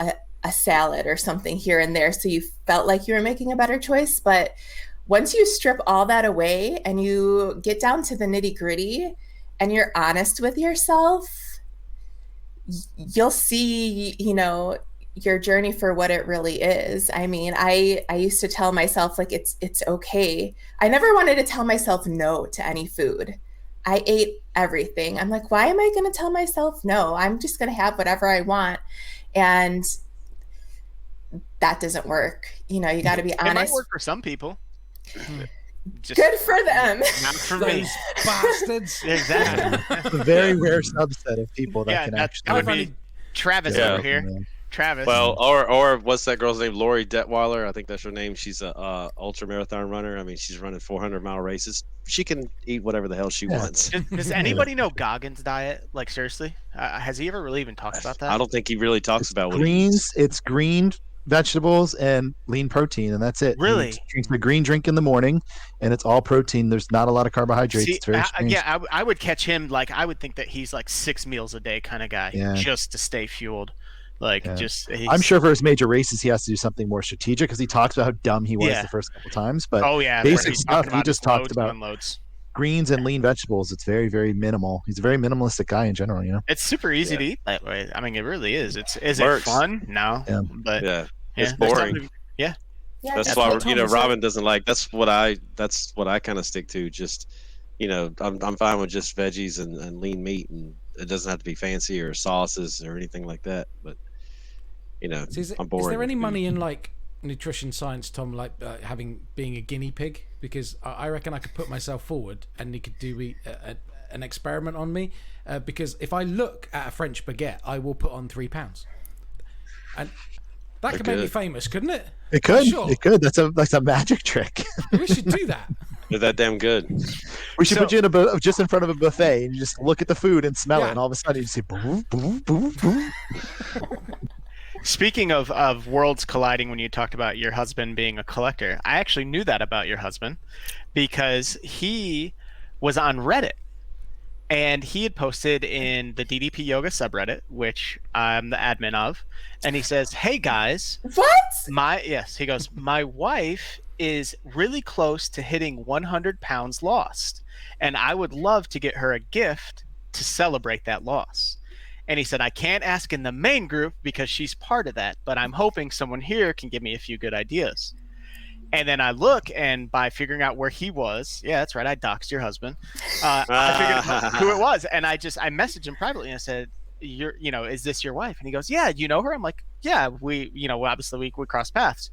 a salad or something here and there, so you felt like you were making a better choice. But once you strip all that away and you get down to the nitty-gritty and you're honest with yourself, you'll see, your journey for what it really is. I mean, I used to tell myself, like, it's okay. I never wanted to tell myself no to any food. I ate everything. I'm like, why am I going to tell myself no? I'm just going to have whatever I want. And that doesn't work. You got to be honest. It might work for some people. Good for them. Not for me. Those bastards. Exactly. A very rare subset of people that can actually. That would be Travis over here. Man. Travis. Well, or what's that girl's name? Lori Detweiler. I think that's her name. She's a ultra marathon runner. I mean, she's running 400-mile races. She can eat whatever the hell she wants. Does anybody know Goggins Diet? Like, seriously, has he ever really even talked about that? I don't think he really talks about what Greens. It's green vegetables and lean protein, and that's it. Really? He drinks a green drink in the morning, and it's all protein. There's not a lot of carbohydrates. See, It's very strange. I would catch him, like, I would think that he's like 6 meals a day kind of guy, just to stay fueled. Like, I'm sure for his major races, he has to do something more strategic, because he talks about how dumb he was the first couple times. But basic stuff, he just talked about greens and lean vegetables. It's very, very minimal. He's a very minimalistic guy in general. It's super easy to eat that way. I mean, it really is. Is it fun? No, but it's boring. Yeah, that's why Robin doesn't like. That's what I kind of stick to. Just I'm fine with just veggies and lean meat, and it doesn't have to be fancy or sauces or anything like that. But I'm bored. Is there any money in like nutrition science, Tom, like being a guinea pig, because I reckon I could put myself forward and he could do an experiment on me, because if I look at a French baguette, I will put on 3 pounds, and that could make me famous, couldn't it? It could. Sure. It could. That's a magic trick. We should do that. They're that damn good. We should put you in just in front of a buffet and you just look at the food and smell it, and all of a sudden you just say boom, boom, boom, boom. Speaking of worlds colliding, when you talked about your husband being a collector, I actually knew that about your husband because he was on Reddit and he had posted in the DDP Yoga subreddit, which I'm the admin of, and he says, "Hey guys, What? he goes, my wife is really close to hitting 100 pounds lost, and I would love to get her a gift to celebrate that loss." And he said, "I can't ask in the main group because she's part of that, but I'm hoping someone here can give me a few good ideas." And then I look, and by figuring out where he was, yeah, that's right, I doxed your husband. I figured out who it was, and I messaged him privately and I said, is this your wife? And he goes, "Yeah, you know her?" I'm like, "Yeah, we obviously we cross paths."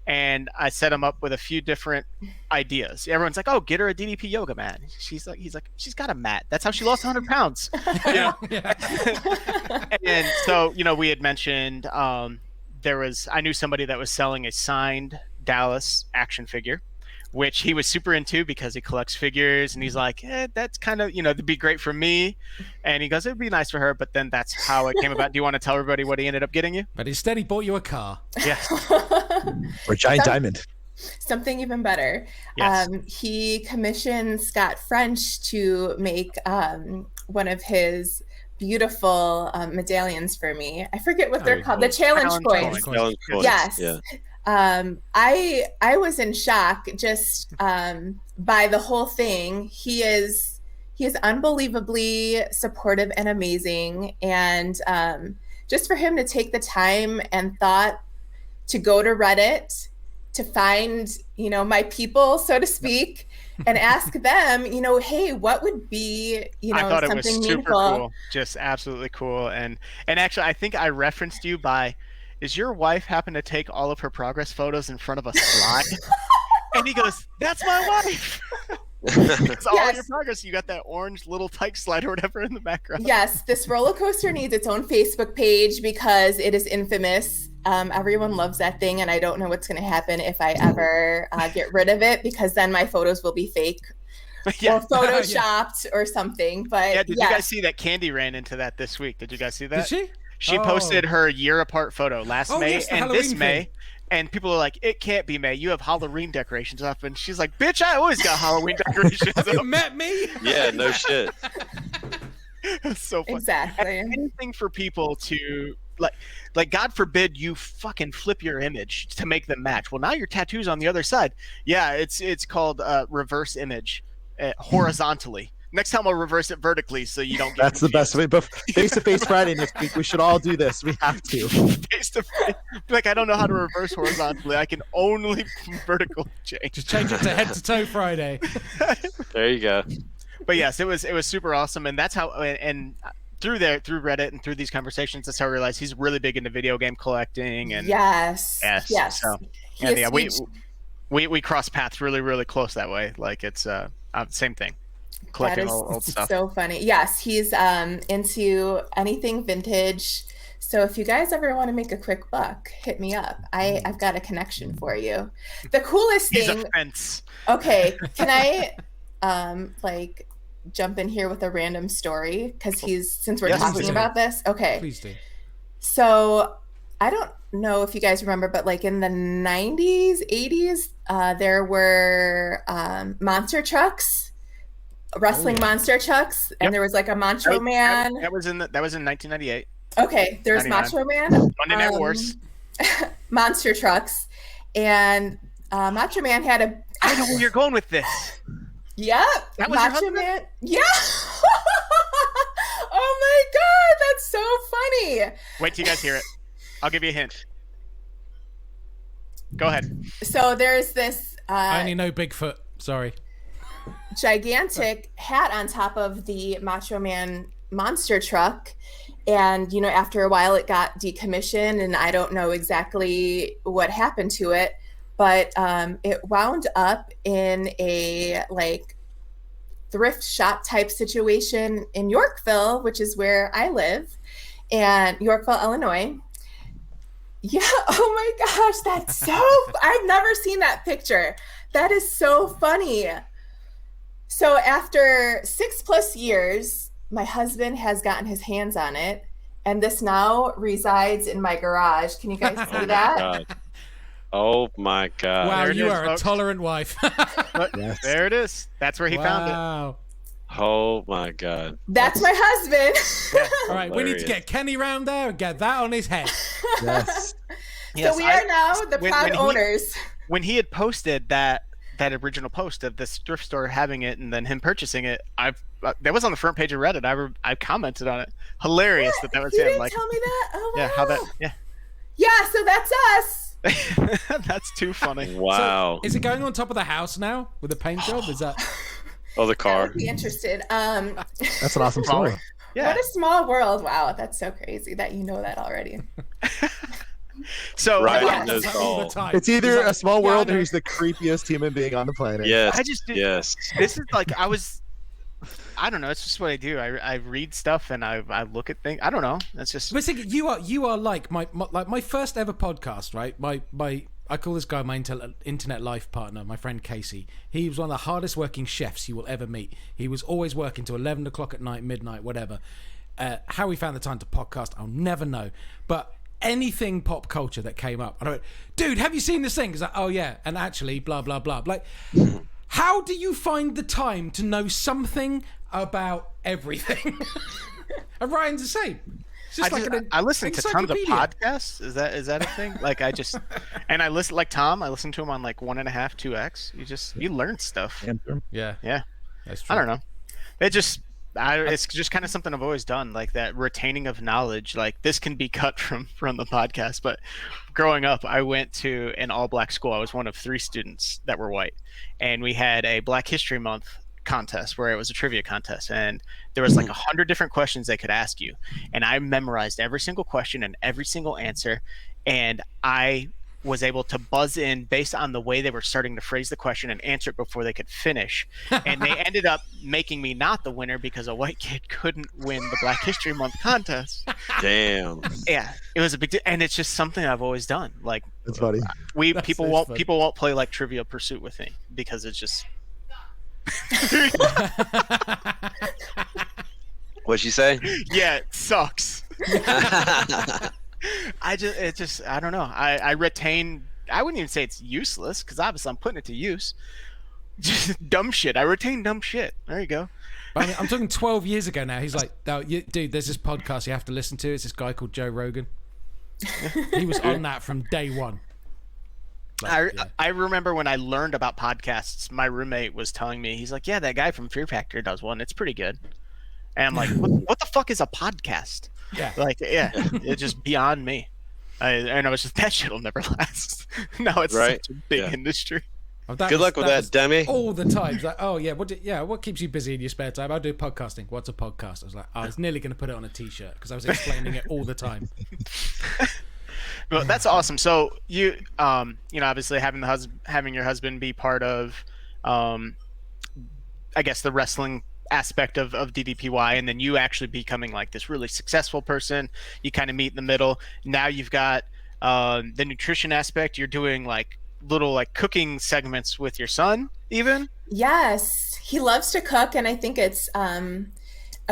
And I set him up with a few different ideas. Everyone's like, "Oh, get her a DDP yoga mat." He's like, "She's got a mat. That's how she lost 100 pounds." And so, we had mentioned I knew somebody that was selling a signed Dallas action figure, which he was super into because he collects figures, and he's like, that's kind of, that'd be great for me. And he goes, it'd be nice for her, but then that's how it came about. Do you want to tell everybody what he ended up getting you? But instead he bought you a car. Yes. Or a giant diamond. Something even better. Yes. He commissioned Scott French to make one of his beautiful medallions for me. I forget what they're called. Cool. The challenge coins. Challenge coins. Yes. Yeah. I was in shock just by the whole thing. He is unbelievably supportive and amazing, and just for him to take the time and thought to go to Reddit to find my people, so to speak, and ask them, hey, what would be I thought it something was super meaningful. cool, just absolutely cool. And actually, I think I referenced you by, "Is your wife happen to take all of her progress photos in front of a slide?" And he goes, "That's my wife." It's all your progress. You got that orange little tyke slide or whatever in the background. Yes, this roller coaster needs its own Facebook page because it is infamous. Everyone loves that thing, and I don't know what's going to happen if I ever get rid of it, because then my photos will be fake or photoshopped or something. But did you guys see that Candy ran into that this week? Did you guys see that? Did she? She posted her year apart photo last May yes, the and Halloween this thing. May. And people are like, "It can't be May. You have Halloween decorations up." And she's like, "Bitch, I always got Halloween decorations Have you up." met me? Yeah, no shit. It's so funny. Exactly. Anything for people to like God forbid you fucking flip your image to make them match. Well, now your tattoo's on the other side. Yeah, it's called reverse image horizontally. Next time I'll reverse it vertically so you don't get That's the best way. But face-to-face Friday next week, we should all do this. We have to. face to face. Like, I don't know how to reverse horizontally. I can only vertical change. Just change it to head to toe Friday. There you go. But yes, it was super awesome, and that's how. And through Reddit and through these conversations, that's how I realized he's really big into video game collecting. And Yes. So, and yeah, we cross paths really, really close that way. Like, it's same thing. Collecting old stuff. So funny. Yes, he's into anything vintage. So if you guys ever want to make a quick buck, hit me up. I've got a connection for you. The coolest He's thing. a fence. Okay, can I jump in here with a random story? Because since we're talking about this. Okay. Please do. So I don't know if you guys remember, but like in the 90s, 80s, there were monster trucks. Wrestling monster trucks, and there was like a Macho Man. That was in 1998. Okay, there's 99. Macho Man. Monday Night Wars. Monster trucks, and Macho Man had a. I know where you're going with this. Yep, That was your Macho husband? Man. Yeah. Oh my God, that's so funny. Wait till you guys hear it. I'll give you a hint. Go ahead. So there's this I only know Bigfoot. Sorry. gigantic hat on top of the Macho Man monster truck. And, after a while it got decommissioned, and I don't know exactly what happened to it, but it wound up in a thrift shop type situation in Yorkville, which is where I live, and Yorkville, Illinois. Yeah. Oh my gosh. That's so, I've never seen that picture. That is so funny. So after 6+ years, my husband has gotten his hands on it, and this now resides in my garage. Can you guys see that? Oh my God. Wow, you are folks. a tolerant wife. Yes. There it is. That's where he found it. Wow. Oh my God. That's my husband. All right, we need to get Kenny round there and get that on his head. Yes. So we are now the proud owners. When he had posted that original post of this thrift store having it and then him purchasing it, that was on the front page of Reddit. I commented on it. Hilarious that was you him. Didn't tell me that. Oh wow. Yeah, how that? Yeah. Yeah. So that's us. That's too funny. Wow. So, is it going on top of the house now with the paint job? Is that? Oh, the I car. would be interested. That's an awesome story. Yeah. What a small world. Wow, that's so crazy that you know that already. So Ryan That's knows all the all. time. It's either a small Yeah, I world know. or he's the creepiest human being on the planet. Yes. I just did- yes. this is I don't know. It's just what I do. I read stuff and I look at things. I don't know. That's just. But see, you are like my first ever podcast, right? My I call this guy my internet life partner, my friend Casey. He was one of the hardest working chefs you will ever meet. He was always working till 11 o'clock at night, midnight, whatever. How he found the time to podcast, I'll never know. But anything pop culture that came up, I went, dude, have you seen this thing? He's like, oh yeah, and actually, blah blah blah. Like, how do you find the time to know something about everything? And Ryan's the same. It's just I listen to tons of encyclopedia. podcasts. Is that a thing? Like and I listen like Tom. I listen to him on like 1.5, 2x. You learn stuff. Yeah, Yeah. that's true. I don't know. It's just kind of something I've always done, like that retaining of knowledge. Like this can be cut from the podcast, but growing up, I went to an all-black school. I was one of 3 students that were white, and we had a Black History Month contest where it was a trivia contest, and there was like 100 different questions they could ask you, and I memorized every single question and every single answer, and I was able to buzz in based on the way they were starting to phrase the question and answer it before they could finish. And they ended up making me not the winner because a white kid couldn't win the Black History Month contest. Damn. Yeah, it was a big deal, and it's just something I've always done. Like That's funny. people won't play like Trivial Pursuit with me because it's just. What'd she say? Yeah, it sucks. I don't know. I retain. I wouldn't even say it's useless because obviously I'm putting it to use. Just dumb shit. I retain dumb shit. There you go. But I mean, I'm talking 12 years ago now. He's like, no, dude, there's this podcast you have to listen to. It's this guy called Joe Rogan. He was on that from day one. Like, I remember when I learned about podcasts, my roommate was telling me, he's like, yeah, that guy from Fear Factor does one. It's pretty good. And I'm like, what the fuck is a podcast? Yeah. Like, yeah, it's just beyond me. And I was just, that shit will never last. Now it's such a big industry. Good luck with that, Demi. All the time. It's like, oh yeah, what keeps you busy in your spare time? I do podcasting. What's a podcast? I was like, I was nearly going to put it on a t-shirt because I was explaining it all the time. Well, that's awesome. So you obviously having your husband be part of, I guess the wrestling aspect of DDPY, and then you actually becoming like this really successful person. You kind of meet in the middle. Now you've got the nutrition aspect. You're doing like little like cooking segments with your son even. Yes, he loves to cook, and I think it's a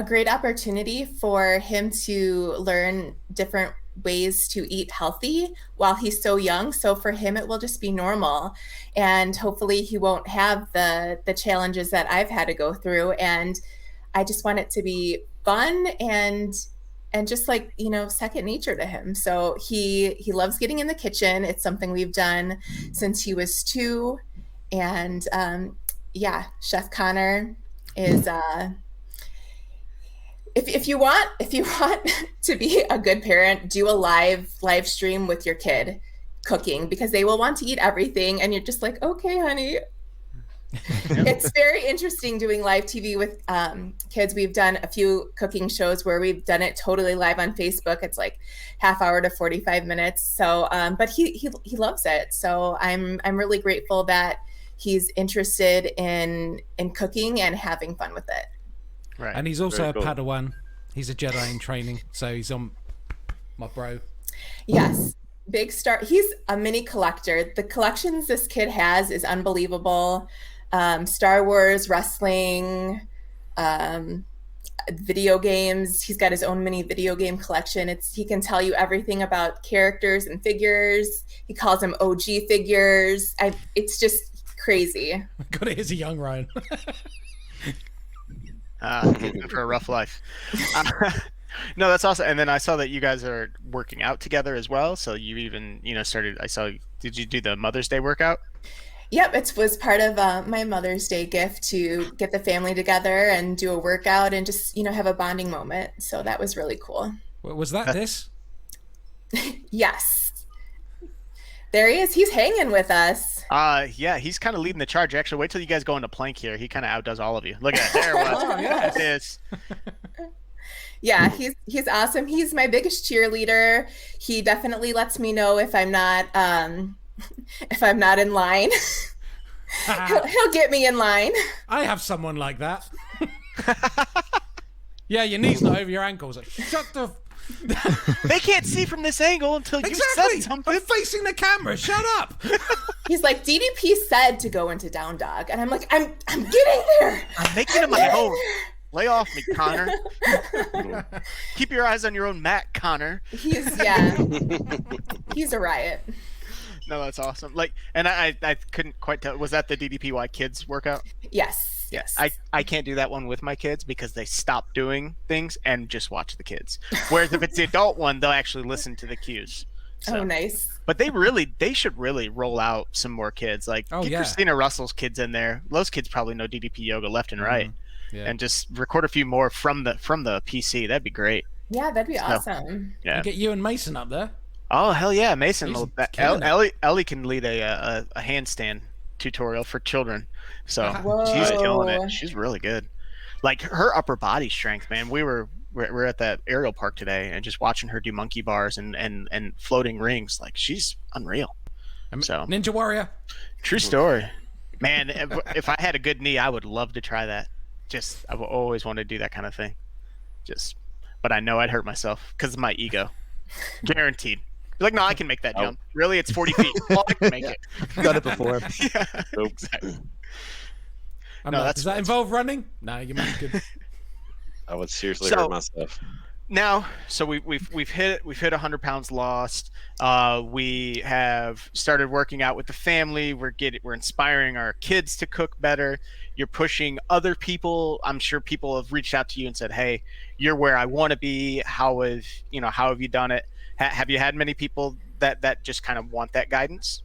great opportunity for him to learn different ways to eat healthy while he's so young. So for him, it will just be normal, and hopefully he won't have the challenges that I've had to go through. And I just want it to be fun and just like, second nature to him. So he loves getting in the kitchen. It's something we've done since he was 2. And Chef Connor is if you want to be a good parent, do a live stream with your kid cooking, because they will want to eat everything, and you're just like, okay, honey, It's very interesting doing live TV with kids. We've done a few cooking shows where we've done it totally live on Facebook. It's like half hour to 45 minutes. So, but he loves it. So I'm really grateful that he's interested in cooking and having fun with it. Right. And he's also Very a cool. Padawan. He's a Jedi in training, so he's on my bro. Yes. Big star. He's a mini collector. The collections this kid has is unbelievable. Star Wars, wrestling, video games. He's got his own mini video game collection. He can tell you everything about characters and figures. He calls them OG figures. It's just crazy. God, it is a young Ryan. For a rough life. No, that's awesome. And then I saw that you guys are working out together as well. So you even, started. Did you do the Mother's Day workout? Yep, it was part of my Mother's Day gift to get the family together and do a workout and just, have a bonding moment. So that was really cool. Was that this? Yes. There he is. He's hanging with us. Yeah, he's kind of leading the charge. Actually, wait till you guys go into plank here. He kind of outdoes all of you. Look at that. There it was. Oh, yes. It is. Yeah, he's awesome. He's my biggest cheerleader. He definitely lets me know if I'm not in line. he'll get me in line. I have someone like that. Yeah, your knee's not over your ankles. Like, shut the. They can't see from this angle until you Exactly. said something. I'm facing the camera. Shut up. He's like, DDP said to go into down dog, and I'm like, I'm getting there. I'm making it my own. Lay off me, Connor. Keep your eyes on your own mat, Connor. He's a riot. No, that's awesome. And I couldn't quite tell. Was that the DDPY kids workout? Yes. I can't do that one with my kids because they stop doing things and just watch the kids. Whereas if it's the adult one, they'll actually listen to the cues. So. Oh, nice. But they should really roll out some more kids. Get Christina Russell's kids in there. Those kids probably know DDP yoga left and right. Yeah. And just record a few more from the PC. That'd be great. Yeah, that'd be awesome. Yeah. Get you and Mason up there. Oh hell yeah, Mason. killing Ellie can lead a handstand tutorial for children. So Whoa. she's killing it. She's really good. Her upper body strength, man. We're at that aerial park today and just watching her do monkey bars and floating rings. She's unreal. So Ninja Warrior. True story. Man, if I had a good knee, I would love to try that. I've always wanted to do that kind of thing. But I know I'd hurt myself because of my ego. Guaranteed. No, I can make that jump. Really, it's 40 feet. Well, I can make it. Done it before. Yeah, exactly. Does that involve running? No, you might be good. I would seriously hurt myself. Now, so we've hit 100 pounds lost. We have started working out with the family. We're inspiring our kids to cook better. You're pushing other people. I'm sure people have reached out to you and said, "Hey, you're where I want to be. How have you done it?" Have you had many people that just kind of want that guidance?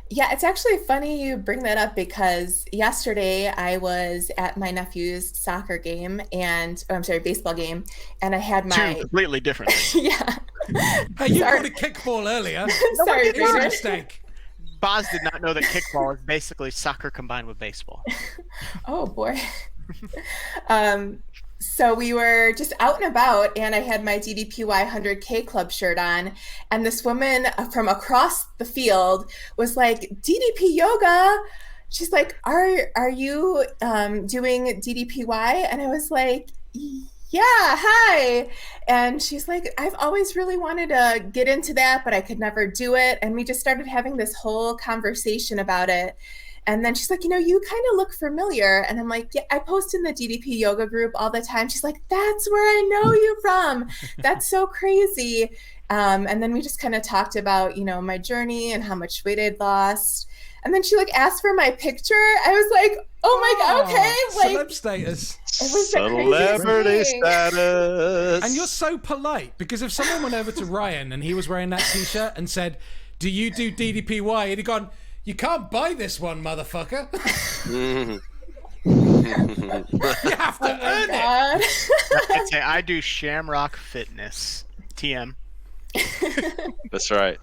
Yeah, it's actually funny you bring that up because yesterday I was at my nephew's baseball game, and I had my Two completely different things. Yeah. Hey, you called it kickball earlier. Sorry, It was a Peter. mistake. Boz did not know that kickball is basically soccer combined with baseball. Oh boy. So we were just out and about, and I had my DDPY 100K club shirt on, and this woman from across the field was like, DDP yoga. She's like, are you doing DDPY? And I was like, yeah, hi. And she's like, I've always really wanted to get into that, but I could never do it. And we just started having this whole conversation about it. And then she's like, you kind of look familiar. And I'm like, yeah, I post in the DDP yoga group all the time. She's like, that's where I know you from. That's so crazy. And then we just kind of talked about, my journey and how much weight I'd lost. And then she asked for my picture. I was like, oh my God, okay. Celeb status. It was the craziest Celebrity thing. status. And you're so polite because if someone went over to Ryan and he was wearing that t-shirt and said, do you do DDPY? And he'd gone, you can't buy this one, motherfucker. You have to earn it. God. I'd say I do Shamrock Fitness. TM. That's right.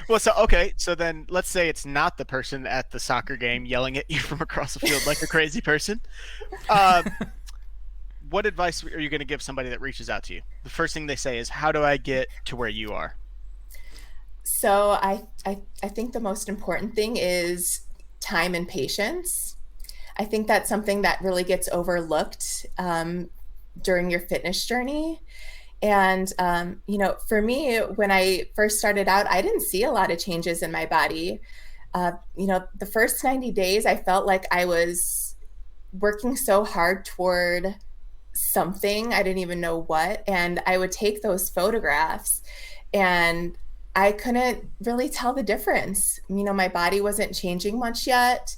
Well, so then let's say it's not the person at the soccer game yelling at you from across the field like a crazy person. What advice are you going to give somebody that reaches out to you? The first thing they say is, how do I get to where you are? So I think the most important thing is time and patience. I think that's something that really gets overlooked during your fitness journey. And, for me, when I first started out, I didn't see a lot of changes in my body. The first 90 days, I felt like I was working so hard toward something. I didn't even know what. And I would take those photographs and I couldn't really tell the difference. My body wasn't changing much yet.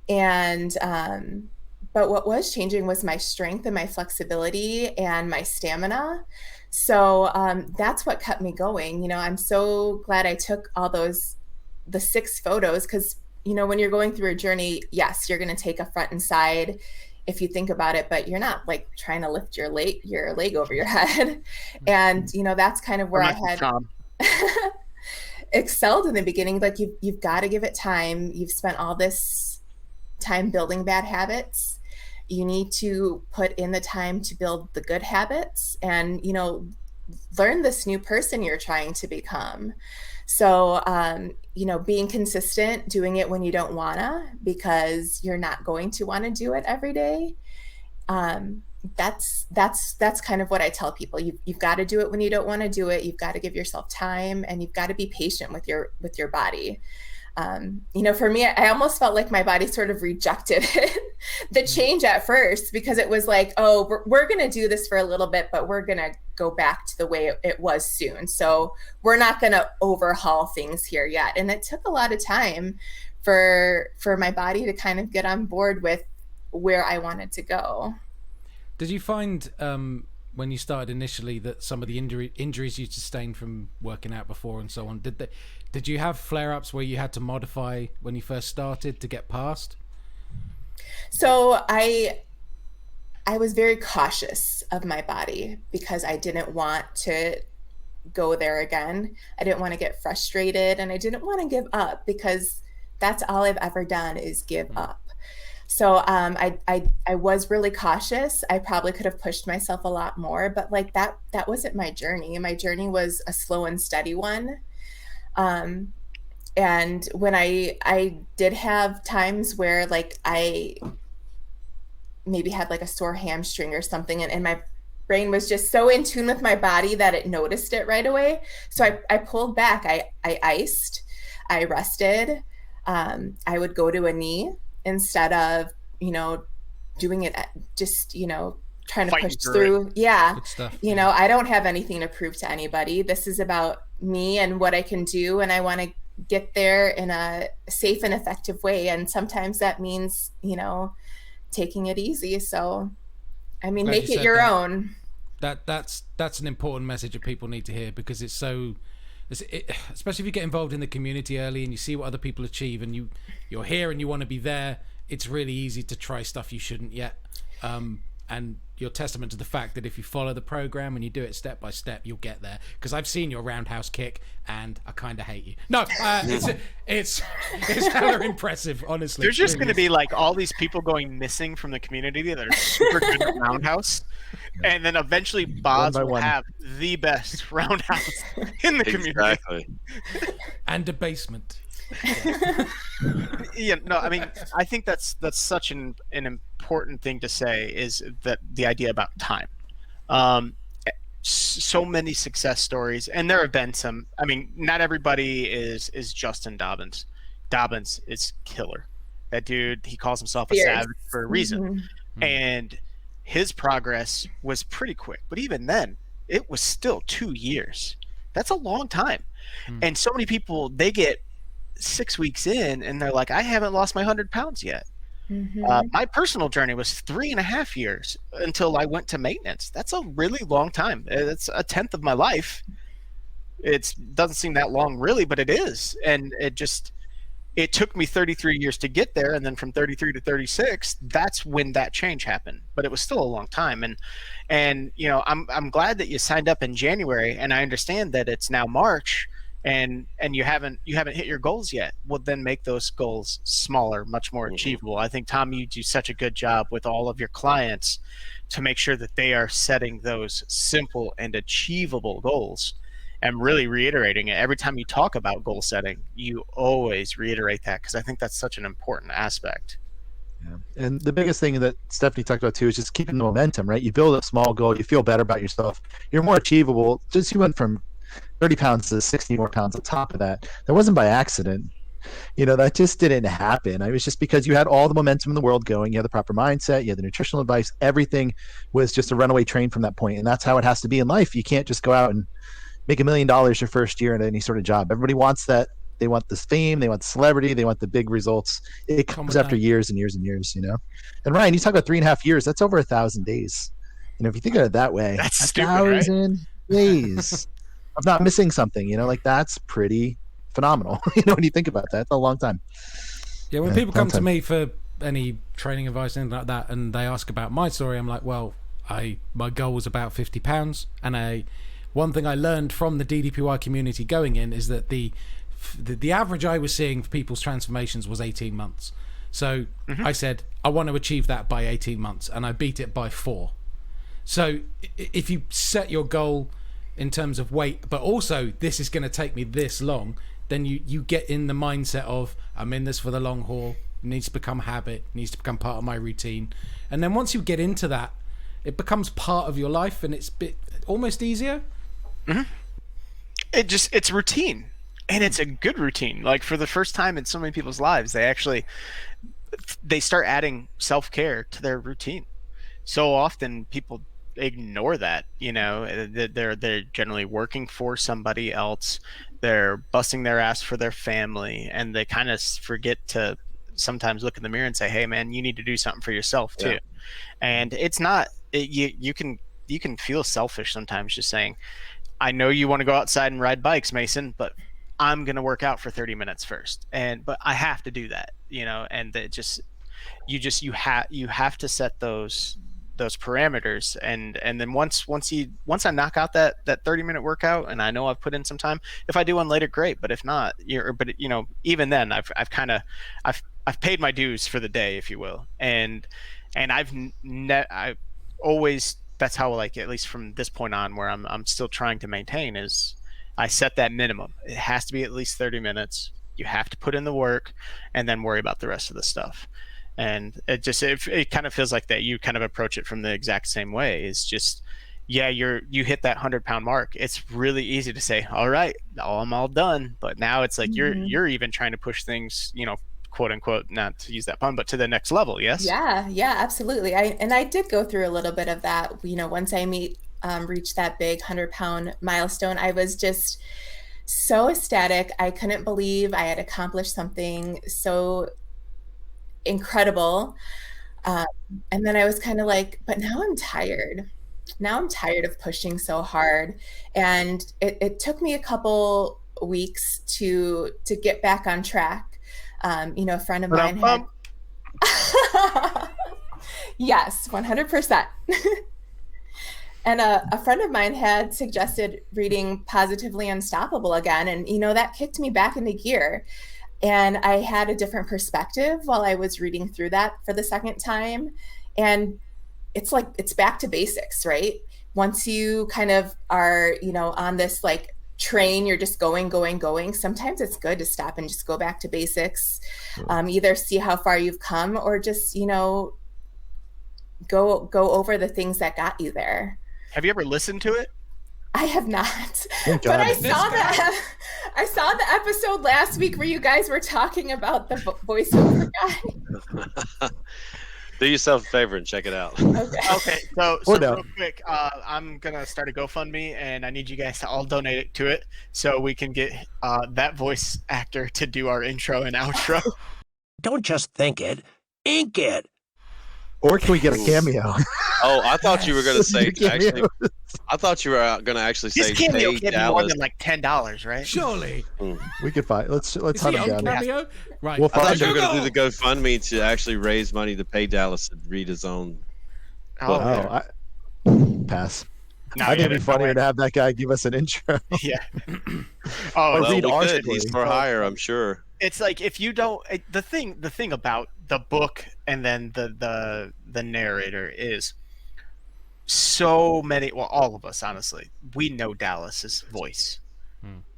And, but what was changing was my strength and my flexibility and my stamina. So that's what kept me going. I'm so glad I took the 6 photos, because, when you're going through a journey, yes, you're going to take a front and side if you think about it, but you're not like trying to lift your leg over your head. And, that's kind of where I had excelled in the beginning. Like you've got to give it time. You've spent all this time building bad habits. You need to put in the time to build the good habits and, learn this new person you're trying to become. So, being consistent, doing it when you don't wanna, because you're not going to want to do it every day. That's kind of what I tell people. You've got to do it when you don't want to do it. You've got to give yourself time, and you've got to be patient with your body. For me, I almost felt like my body sort of rejected the change at first, because it was like, oh, we're going to do this for a little bit, but we're going to go back to the way it was soon. So we're not going to overhaul things here yet. And it took a lot of time for my body to kind of get on board with where I wanted to go. Did you find when you started initially that some of the injuries you sustained from working out before and so on, did you have flare-ups where you had to modify when you first started to get past? So I was very cautious of my body because I didn't want to go there again. I didn't want to get frustrated, and I didn't want to give up, because that's all I've ever done is give up. So I was really cautious. I probably could have pushed myself a lot more, but like that wasn't my journey. My journey was a slow and steady one. And when I did have times where like I maybe had like a sore hamstring or something, and my brain was just so in tune with my body that it noticed it right away. So I pulled back. I iced, I rested. I would go to a knee instead of, doing it, just, trying to push through. Yeah. Good stuff. I don't have anything to prove to anybody. This is about me and what I can do. And I want to get there in a safe and effective way. And sometimes that means, taking it easy. So, make it your own. That's an important message that people need to hear, because it's so, especially if you get involved in the community early and you see what other people achieve and you're here and you want to be there, it's really easy to try stuff you shouldn't yet. And you're testament to the fact that if you follow the program and you do it step by step, you'll get there. Because I've seen your roundhouse kick and I kind of hate you. No, it's hella impressive, honestly. There's just going to be like all these people going missing from the community that are super good at roundhouse. And then eventually Boz will have the best roundhouse in the community. Exactly. And a basement. Yeah, no, I think that's such an important thing to say, is that the idea about time. So many success stories, and there have been some. Not everybody is Justin Dobbins. Dobbins is killer. That dude, he calls himself a savage for a reason. Mm-hmm. And his progress was pretty quick, but even then, it was still 2 years. That's a long time. Mm. And so many people, they get 6 weeks in and they're like, I haven't lost my 100 pounds yet. Mm-hmm. My personal journey was 3.5 years until I went to maintenance. That's a really long time. It's a tenth of my life. It doesn't seem that long really, but it is. And it just, it took me 33 years to get there, and then from 33 to 36, that's when that change happened. But it was still a long time, and you know, I'm glad that you signed up in January, and I understand that it's now March, and you haven't hit your goals yet. Well, then make those goals smaller, much more achievable. I think, Tom, you do such a good job with all of your clients to make sure that they are setting those simple and achievable goals. And really reiterating it every time you talk about goal setting, you always reiterate that, because I think that's such an important aspect. Yeah. And the biggest thing that Stephanie talked about too is just keeping the momentum, right? You build a small goal, you feel better about yourself, you're more achievable. Just you went from 30 pounds to 60 more pounds on top of that. That wasn't by accident. You know, that just didn't happen. It was just because you had all the momentum in the world going, you had the proper mindset, you had the nutritional advice, everything was just a runaway train from that point. And that's how it has to be in life. You can't just go out and make $1 million your first year in any sort of job. Everybody wants that. They want this fame. They want the celebrity. They want the big results. It comes after years and years and years, you know? And Ryan, you talk about 3.5 years, that's over 1,000 days. You know, if you think of it that way, That's 1,000 days of not missing something, you know, like that's pretty phenomenal. You know, when you think about that, it's a long time. Yeah. When people come to me for any training advice, anything like that, and they ask about my story, I'm like, well, my goal was about 50 pounds. And one thing I learned from the DDPY community going in is that the average I was seeing for people's transformations was 18 months. So I said, I want to achieve that by 18 months, and I beat it by 4. So if you set your goal in terms of weight, but also this is going to take me this long, then you get in the mindset of, I'm in this for the long haul. It needs to become habit, needs to become part of my routine. And then once you get into that, it becomes part of your life, and it's almost easier. It's routine, and it's a good routine. Like, for the first time in so many people's lives, they start adding self-care to their routine. So often people ignore that, you know. They're generally working for somebody else, they're busting their ass for their family, and they kind of forget to sometimes look in the mirror and say, hey man, you need to do something for yourself too. And it's not you can feel selfish sometimes just saying, I know you want to go outside and ride bikes, Mason, but I'm going to work out for 30 minutes first. But I have to do that, you know, and you have to set those parameters. And then once I knock out that 30-minute workout, and I know I've put in some time, if I do one later, great. But if not, you know, even then I've paid my dues for the day, if you will. And I've always, that's how, like, at least from this point on, where I'm still trying to maintain, is I set that minimum. It has to be at least 30 minutes. You have to put in the work, and then worry about the rest of the stuff. And it kind of feels like that you kind of approach it from the exact same way. It's just, yeah, you hit that 100-pound mark. It's really easy to say, all right, I'm all done. But now it's like you're even trying to push things, you know, quote unquote, not to use that pun, but to the next level. Yes. Yeah, absolutely. I did go through a little bit of that. You know, once I reached that big 100-pound milestone, I was just so ecstatic. I couldn't believe I had accomplished something so incredible. And then I was kind of like, but now I'm tired. Now I'm tired of pushing so hard. And it took me a couple weeks to get back on track. You know, a friend of mine had, yes, 100%. And a friend of mine had suggested reading Positively Unstoppable again. And, you know, that kicked me back into gear. And I had a different perspective while I was reading through that for the second time. And it's like, it's back to basics, right? Once you kind of are, you know, on this like train, you're just going. Sometimes it's good to stop and just go back to basics. Either see how far you've come, or just, you know, go over the things that got you there. Have you ever listened to it? I have not, but I saw the episode last week where you guys were talking about the voiceover guy. Do yourself a favor and check it out. Okay. So real quick, I'm gonna start a GoFundMe, and I need you guys to all donate to it so we can get that voice actor to do our intro and outro. Don't just think it, ink it. Or can we get a cameo? Oh, I thought you were going to say Cameo. actually. I thought you were going to actually His say cameo pay can't be more Dallas. than like $10, right? Surely. We could find. Let's Is hunt he him on down. Cameo? Right. We'll I thought find you were him. going to do the GoFundMe to actually raise money to pay Dallas and read his own. Oh, Oh, pass. no, I think yeah, it'd be no funnier way. to have that guy give us an intro. Yeah. Or Oh, Well, read we our could. story. He's for hire, I'm sure. it's like if you don't the thing about the book and then the narrator is so many, well, all of us, honestly, we know Dallas's voice.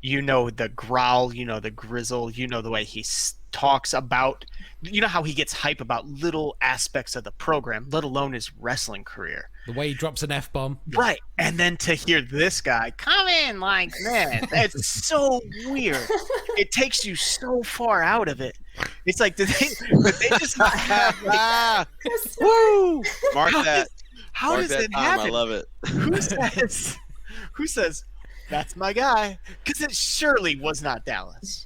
You know the growl, you know the grizzle, you know the way he talks about, you know how he gets hype about little aspects of the program, let alone his wrestling career. The way he drops an F-bomb. Right. And then to hear this guy come in like that, it's so weird. It takes you so far out of it. It's like, did they just not have like, Woo! Mark that. how Mark does that it time. happen? I love it. Who says that's my guy? Because it surely was not Dallas.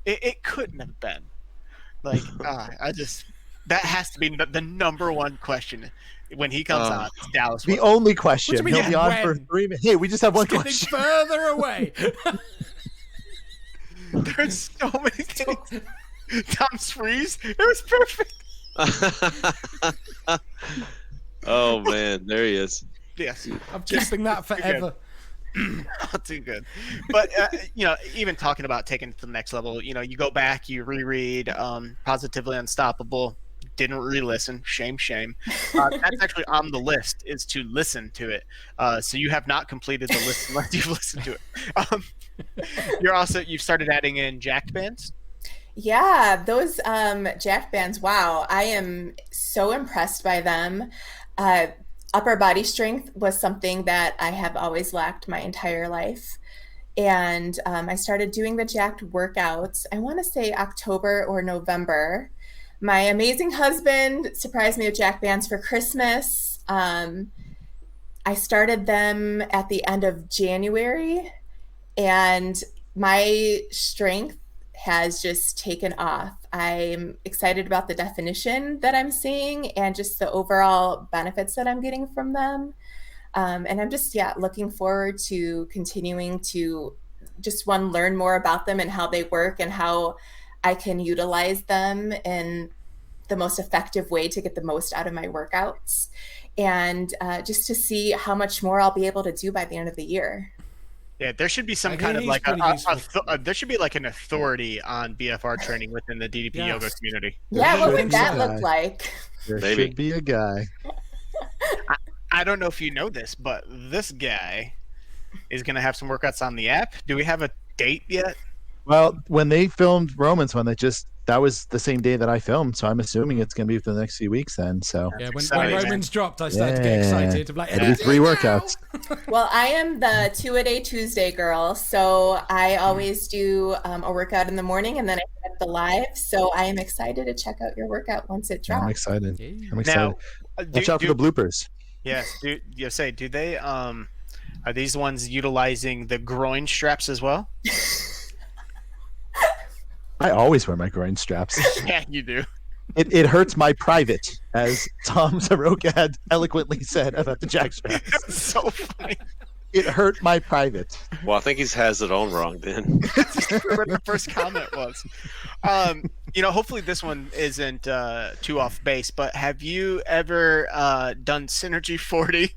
It couldn't have been. Like, that has to be the number one question when he comes on. It's Dallas. The only question. What do you mean, He'll be on for when? 3 minutes. Hey, we just have one It's getting question. further away. There's so many things. Tom's freeze. It was perfect. Oh man, there he is. Yes. I'm keeping that forever. Not too good. But, even talking about taking it to the next level, you go back, you reread Positively Unstoppable. Didn't re-listen. Shame. That's actually on the list, is to listen to it. So you have not completed the list unless you've listened to it. You've started adding in jacked bands. Yeah, those jack bands, wow, I am so impressed by them. Upper body strength was something that I have always lacked my entire life. And I started doing the jacked workouts, I want to say October or November. My amazing husband surprised me with jack bands for Christmas. I started them at the end of January, and my strength has just taken off. I'm excited about the definition that I'm seeing and just the overall benefits that I'm getting from them. And I'm just, looking forward to continuing to just learn more about them and how they work and how I can utilize them in the most effective way to get the most out of my workouts, and just to see how much more I'll be able to do by the end of the year. Yeah, there should be some Okay, kind of he's like pretty useful. there should be like an authority on BFR training within the DDP Yes. Yoga community. Yeah, what should would be that a look guy. like? There Maybe. should be a guy. I don't know if you know this, but this guy is going to have some workouts on the app. Do we have a date yet? Well, when they filmed Roman's one, that was the same day that I filmed, so I'm assuming it's going to be for the next few weeks then. So Yeah, when exciting, man. Romans dropped, I started to get Yeah. excited. I'm like, it'll be 3 workouts. Well, I am the 2-a-day Tuesday girl, so I always do a workout in the morning and then I hit the live. So I am excited to check out your workout once it I'm drops. excited. Yeah. I'm excited. Now, Watch out for the bloopers. yes. Do they are these ones utilizing the groin straps as well? I always wear my groin straps. Yeah, you do. It hurts my private, as Tom Soroka had eloquently said about the jack straps. It's so funny. It hurt my private. Well, I think he has it on wrong then. That's what the first comment was. Hopefully this one isn't too off base, but have you ever done Synergy 40?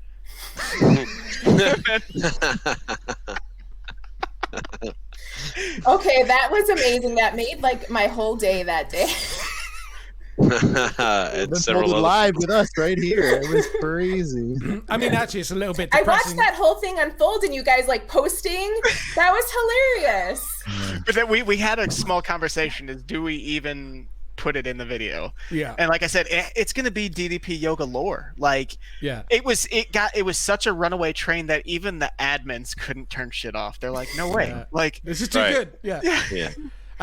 Okay, that was amazing. That made like my whole day that day. And This several other live with us right here. It was crazy. I mean, actually, it's a little bit I depressing. watched that whole thing unfold and you guys like posting. That was hilarious. But then we had a small conversation: is do we even put it in the video? Yeah, And like I said, it's going to be DDP Yoga lore. Like yeah. it was such a runaway train that even the admins couldn't turn shit off. They're like, no way. Yeah. Like This is too Right. good. Yeah. Yeah.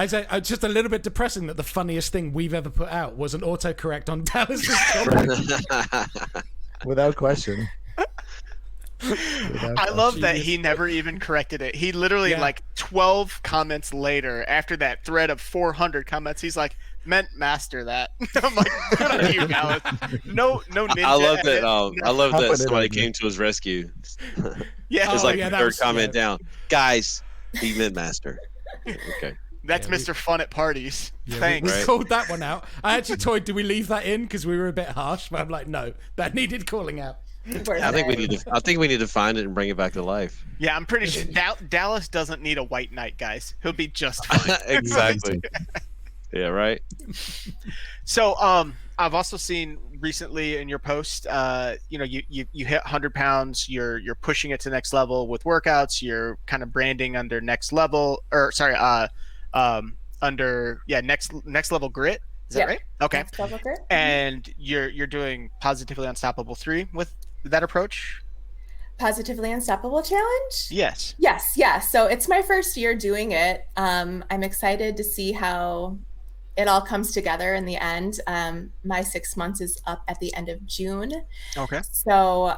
It's just a little bit depressing that the funniest thing we've ever put out was an autocorrect on Dallas's comment. Without question. I love that he never even corrected it. He literally Yeah. like 12 comments later, after that thread of 400 comments, he's like, meant master that. I'm like, good on you, Dallas. No ninja. I love that. I love I'll that put it somebody on came to his rescue. Yeah. It's Oh, like yeah, the that third was- comment yeah. down. Guys, he meant master. Okay. That's Yeah, Mr. Fun at parties. Yeah, Thanks. we Right. called that one out. I actually toyed, do we leave that in because we were a bit harsh? But I'm like, no, that needed calling out. I think we need to find it and bring it back to life. Yeah, I'm pretty sure Dallas doesn't need a white knight, guys. He'll be just fine. Exactly. Yeah, right. So, I've also seen recently in your post, you hit 100 pounds. You're pushing it to next level with workouts. You're kind of branding under next level, next level grit. Is that right? Okay. Next level grit. And you're doing Positively Unstoppable 3 with that approach. Positively Unstoppable Challenge? Yes. Yes. So it's my first year doing it. I'm excited to see how it all comes together in the end. My 6 months is up at the end of June. Okay. So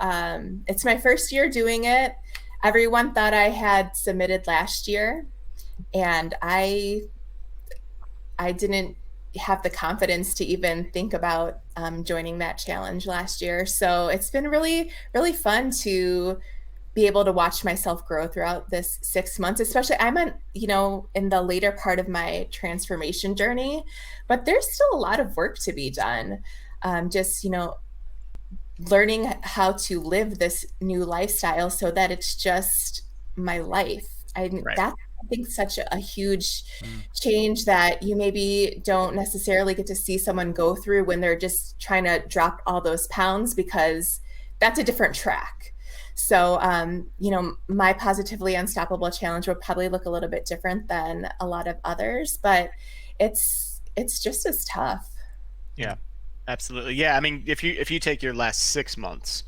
it's my first year doing it. Everyone thought I had submitted last year, and I didn't have the confidence to even think about joining that challenge last year. So it's been really, really fun to be able to watch myself grow throughout this 6 months, especially I'm in the later part of my transformation journey, but there's still a lot of work to be done. Learning how to live this new lifestyle so that it's just my life. That's, I think, such a huge change that you maybe don't necessarily get to see someone go through when they're just trying to drop all those pounds, because that's a different track. So, my Positively Unstoppable Challenge will probably look a little bit different than a lot of others, but it's just as tough. Yeah, absolutely. Yeah. I mean, if you take your last 6 months,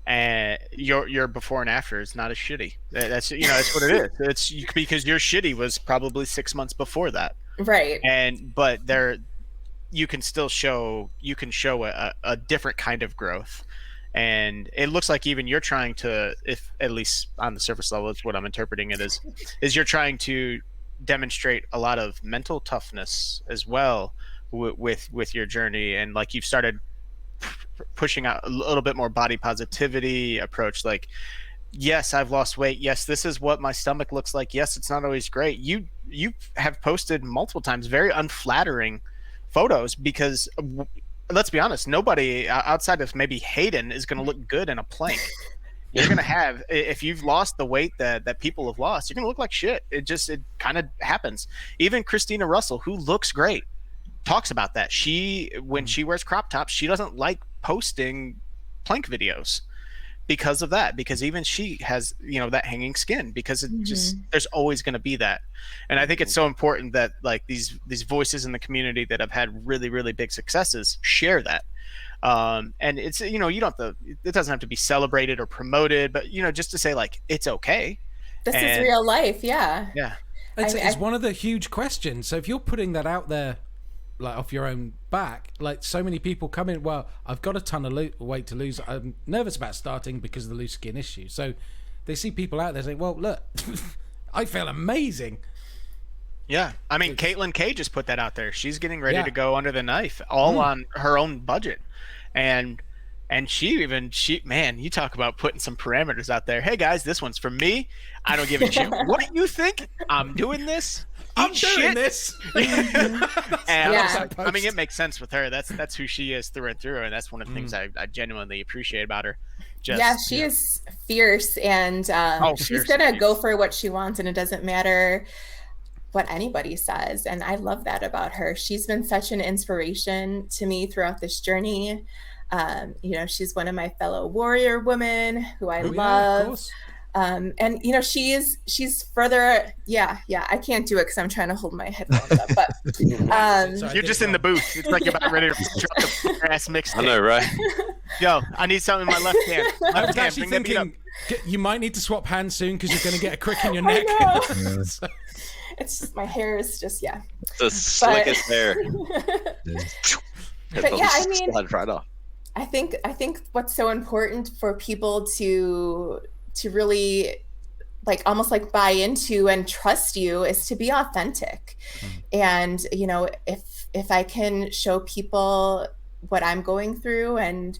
and your before and after is not as shitty. That's that's what it is. It's because your shitty was probably 6 months before that, right? But you can still show a different kind of growth, and it looks like even you're trying to, if at least on the surface level, it's what I'm interpreting it as, is you're trying to demonstrate a lot of mental toughness as well with your journey, and like you've started pushing out a little bit more body positivity approach. Like, yes, I've lost weight. Yes, this is what my stomach looks like. Yes, it's not always great. You have posted multiple times very unflattering photos, because let's be honest, nobody outside of maybe Hayden is going to look good in a plank. You're going to have, if you've lost the weight that people have lost, you're going to look like shit. It kind of happens. Even Christina Russell, who looks great, talks about that. When she wears crop tops, she doesn't like posting plank videos because of that, because even she has that hanging skin, because it just, there's always going to be that. And I think it's so important that like these voices in the community that have had really, really big successes share that. And it's you don't have to, it doesn't have to be celebrated or promoted, but just to say like it's okay, this is real life. Yeah It's one of the huge questions. So if you're putting that out there like off your own back, like so many people come in, well, I've got a ton of weight to lose, I'm nervous about starting because of the loose skin issue. So they see people out there saying, well, look, I feel amazing. Yeah, I mean, Caitlin K just put that out there. She's getting ready to go under the knife, all on her own budget, and she man, you talk about putting some parameters out there. Hey guys, this one's for me. I don't give a shit what you think. I'm doing this. I'm doing this. And I mean, it makes sense with her. That's who she is through and through, and that's one of the things I genuinely appreciate about her. She is fierce, and she's gonna go for what she wants, and it doesn't matter what anybody says. And I love that about her. She's been such an inspiration to me throughout this journey. She's one of my fellow warrior women who I love. And she's further. I can't do it because I'm trying to hold my headphones up, but you're just in the booth. It's like you're about ready to drop the grass mixtape. I know, right? Yo, I need something in my left hand. I was actually thinking you might need to swap hands soon because you're going to get a crick in your neck. So, it's just, my hair is just the slickest hair. But yeah, I mean, slide right off. I think what's so important for people to really like almost like buy into and trust you is to be authentic. And, you know, if I can show people what I'm going through and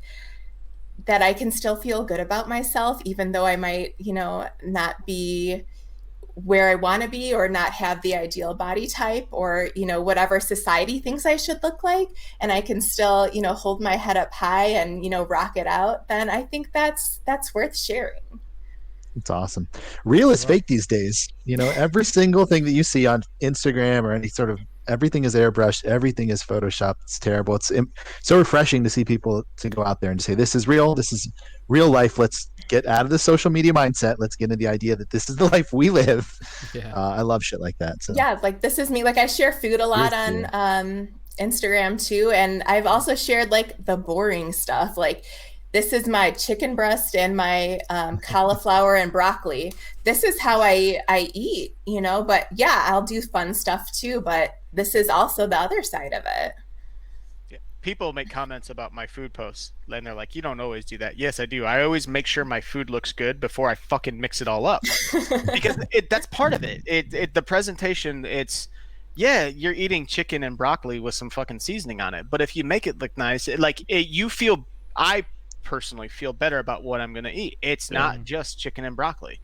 that I can still feel good about myself, even though I might, you know, not be where I want to be or not have the ideal body type or, you know, whatever society thinks I should look like, and I can still, you know, hold my head up high and, you know, rock it out, then I think that's worth sharing. It's awesome. Real is fake these days. You know, every single thing that you see on Instagram or any sort of, everything is airbrushed, everything is Photoshopped. It's terrible. It's so refreshing to see people to go out there and say, this is real. This is real life. Let's get out of the social media mindset. Let's get into the idea that this is the life we live. Yeah. I love shit like that. So yeah, like this is me. Like I share food a lot on Instagram too. And I've also shared like the boring stuff. Like this is my chicken breast and my cauliflower and broccoli. This is how I eat, you know, but yeah, I'll do fun stuff too. But this is also the other side of it. Yeah. People make comments about my food posts and they're like, you don't always do that. Yes, I do. I always make sure my food looks good before I fucking mix it all up because that's part of it. The presentation, it's, yeah, you're eating chicken and broccoli with some fucking seasoning on it. But if you make it look nice, I personally feel better about what I'm going to eat. It's not just chicken and broccoli.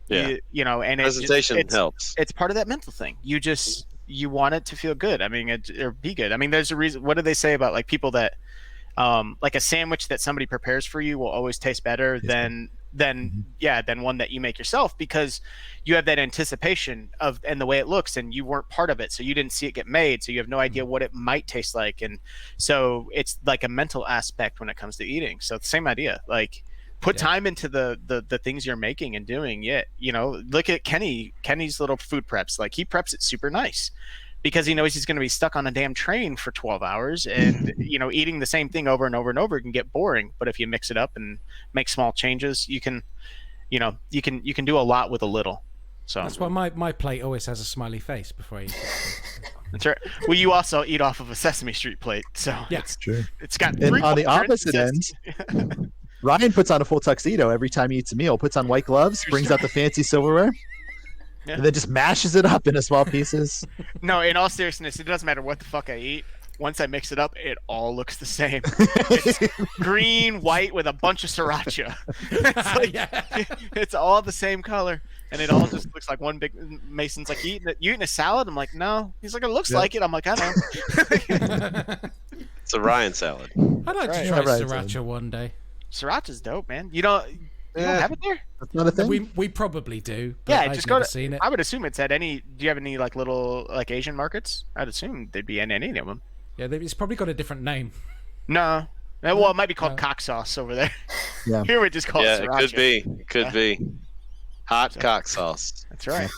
Yeah. You know, and presentation helps. It's part of that mental thing. You want it to feel good. I mean, or be good. I mean, there's a reason. What do they say about like people that, like a sandwich that somebody prepares for you will always taste better than one that you make yourself, because you have that anticipation of and the way it looks, and you weren't part of it, so you didn't see it get made, so you have no idea what it might taste like. And so it's like a mental aspect when it comes to eating. So it's the same idea. Like put time into the things you're making and doing. Yeah, you know, look at Kenny's little food preps. Like he preps it super nice because he knows he's going to be stuck on a damn train for 12 hours and, you know, eating the same thing over and over and over can get boring. But if you mix it up and make small changes, you can do a lot with a little. So that's why my plate always has a smiley face before I eat it. That's right. Well, you also eat off of a Sesame Street plate. So yeah, it's true. It's got and on the opposite end, Ryan puts on a full tuxedo every time he eats a meal, puts on white gloves, brings out the fancy silverware. Yeah. And then just mashes it up into small pieces. No, in all seriousness, it doesn't matter what the fuck I eat. Once I mix it up, it all looks the same. It's green, white with a bunch of sriracha. It's like, it's all the same color, and it all just looks like one big. Mason's like, you eating a salad? I'm like, no. He's like, it looks like it. I'm like, I know. It's a Ryan salad. I'd like to try sriracha one day. Sriracha's dope, man. You don't have it there? That's not a thing. We probably do. But Yeah, I've just never go to. seen it. I would assume it's at any. Do you have any like little like Asian markets? I'd assume they'd be in any of them. Yeah, it's probably got a different name. No. Well, it might be called cock sauce over there. Yeah. Here we just call it sriracha. It could be. Hot cock sauce. That's right.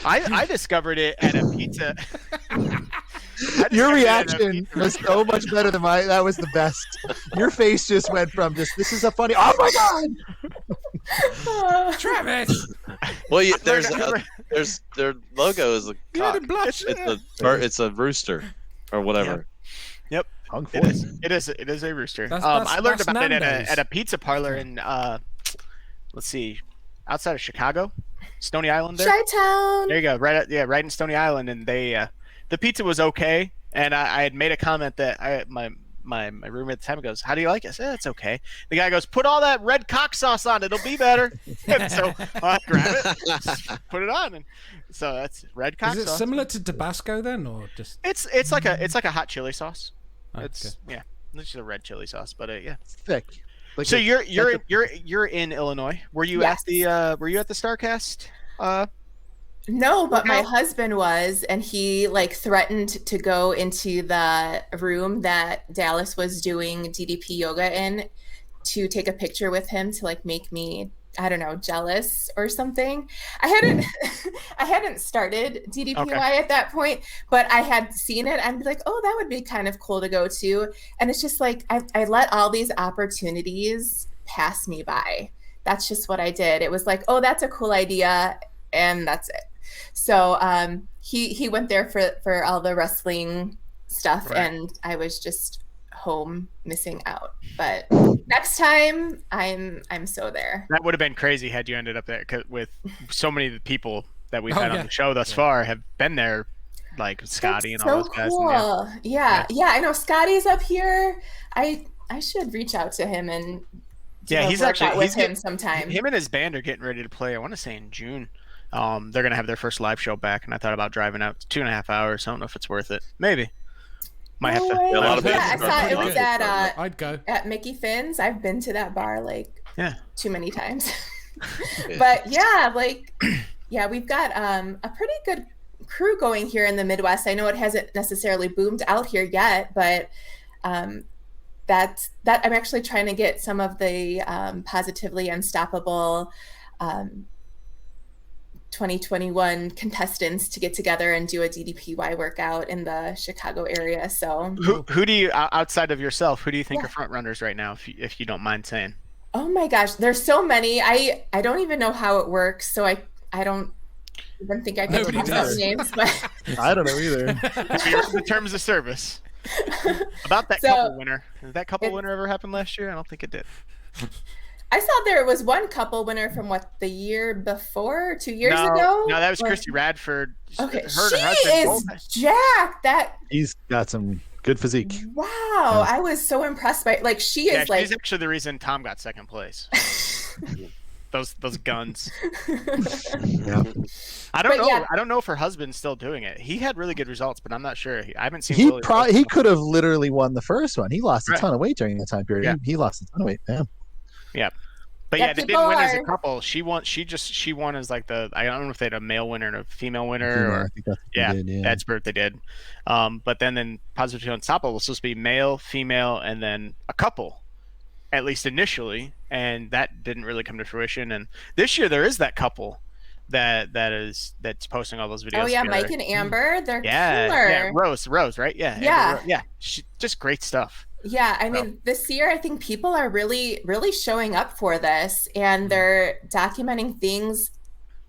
I discovered it at a pizza. Your reaction was so much better than mine. That was the best. Your face just went from just, this is a funny, oh my God! Travis! Well, their logo is a cock. It's a rooster or whatever. Yep. It is a rooster. I learned about it at a pizza parlor in let's see, outside of Chicago, Stony Island there. Chi-town. There you go. Right in Stony Island, and they the pizza was okay, and I had made a comment that my roommate at the time goes, "How do you like it?" I said, "It's okay." The guy goes, "Put all that red cock sauce on, it'll be better." And so I grab it, put it on, and so that's red cock sauce. Is it similar to Tabasco then, or just? It's like a hot chili sauce. Okay. It's just a red chili sauce, but yeah, it's thick. Like so you're in Illinois. Were you at the Starcast? No, but my husband was, and he like threatened to go into the room that Dallas was doing DDP Yoga in to take a picture with him to like make me, I don't know, jealous or something. I hadn't started DDPY at that point, but I had seen it and be like, oh, that would be kind of cool to go to. And it's just like I let all these opportunities pass me by. That's just what I did. It was like, oh, that's a cool idea, and that's it. So he went there for all the wrestling stuff, and I was just home missing out. But next time, I'm so there. That would have been crazy had you ended up there, 'cause with so many of the people that we've had yeah. on the show thus far have been there, like Scotty That's and all so those guys. cool. Yeah. I know Scotty's up here. I should reach out to him and do a he's workout actually with him sometime. Him and his band are getting ready to play. I want to say in June. They're gonna have their first live show back, and I thought about driving out. It's 2.5 hours. I don't know if it's worth it. Maybe. Might have to. way. A lot of I people saw are it was doing it. I'd go. at Mickey Finn's. I've been to that bar like Yeah. too many times. But yeah, we've got a pretty good crew going here in the Midwest. I know it hasn't necessarily boomed out here yet, but that I'm actually trying to get some of the Positively Unstoppable 2021 contestants to get together and do a DDPY workout in the Chicago area. So Who do you, outside of yourself, who do you think are front runners right now, if you don't mind saying? oh my gosh, there's so many. I don't even know how it works, so I don't even think I can Nobody remember does. names. But I don't know either. The terms of service. About that So- couple winner. Did that couple winner ever happen last year? I don't think it did. I saw there was one couple winner from the year before, 2 years ago. No, that was Or- Christy Radford. Okay, Her and she her husband is both- jacked. That He's got some good physique. wow, I was so impressed by she Yeah, is like she's actually the reason Tom got second place. those guns. Yeah. I don't But know. yeah. I don't know if her husband's still doing it. He had really good results, but I'm not sure. I haven't seen. He Willie he could have literally won the first one. He lost a Right. ton of weight during that time period. Yeah. He lost a ton of weight. Yeah. But Yeah, yeah, they people didn't win as a are- couple. She won as like I don't know if they had a male winner and a female winner, I or think that's what yeah, he did, that's what they did. But then Positively Unstoppable was supposed to be male, female, and then a couple, at least initially, and that didn't really come to fruition. And this year there is that couple that's posting all those videos. oh yeah, together. Mike and Amber, they're Yeah, killer. yeah, Rose, right? Yeah, Yeah. Yeah, just great stuff. Yeah, I mean, this year I think people are really, really showing up for this, and they're documenting things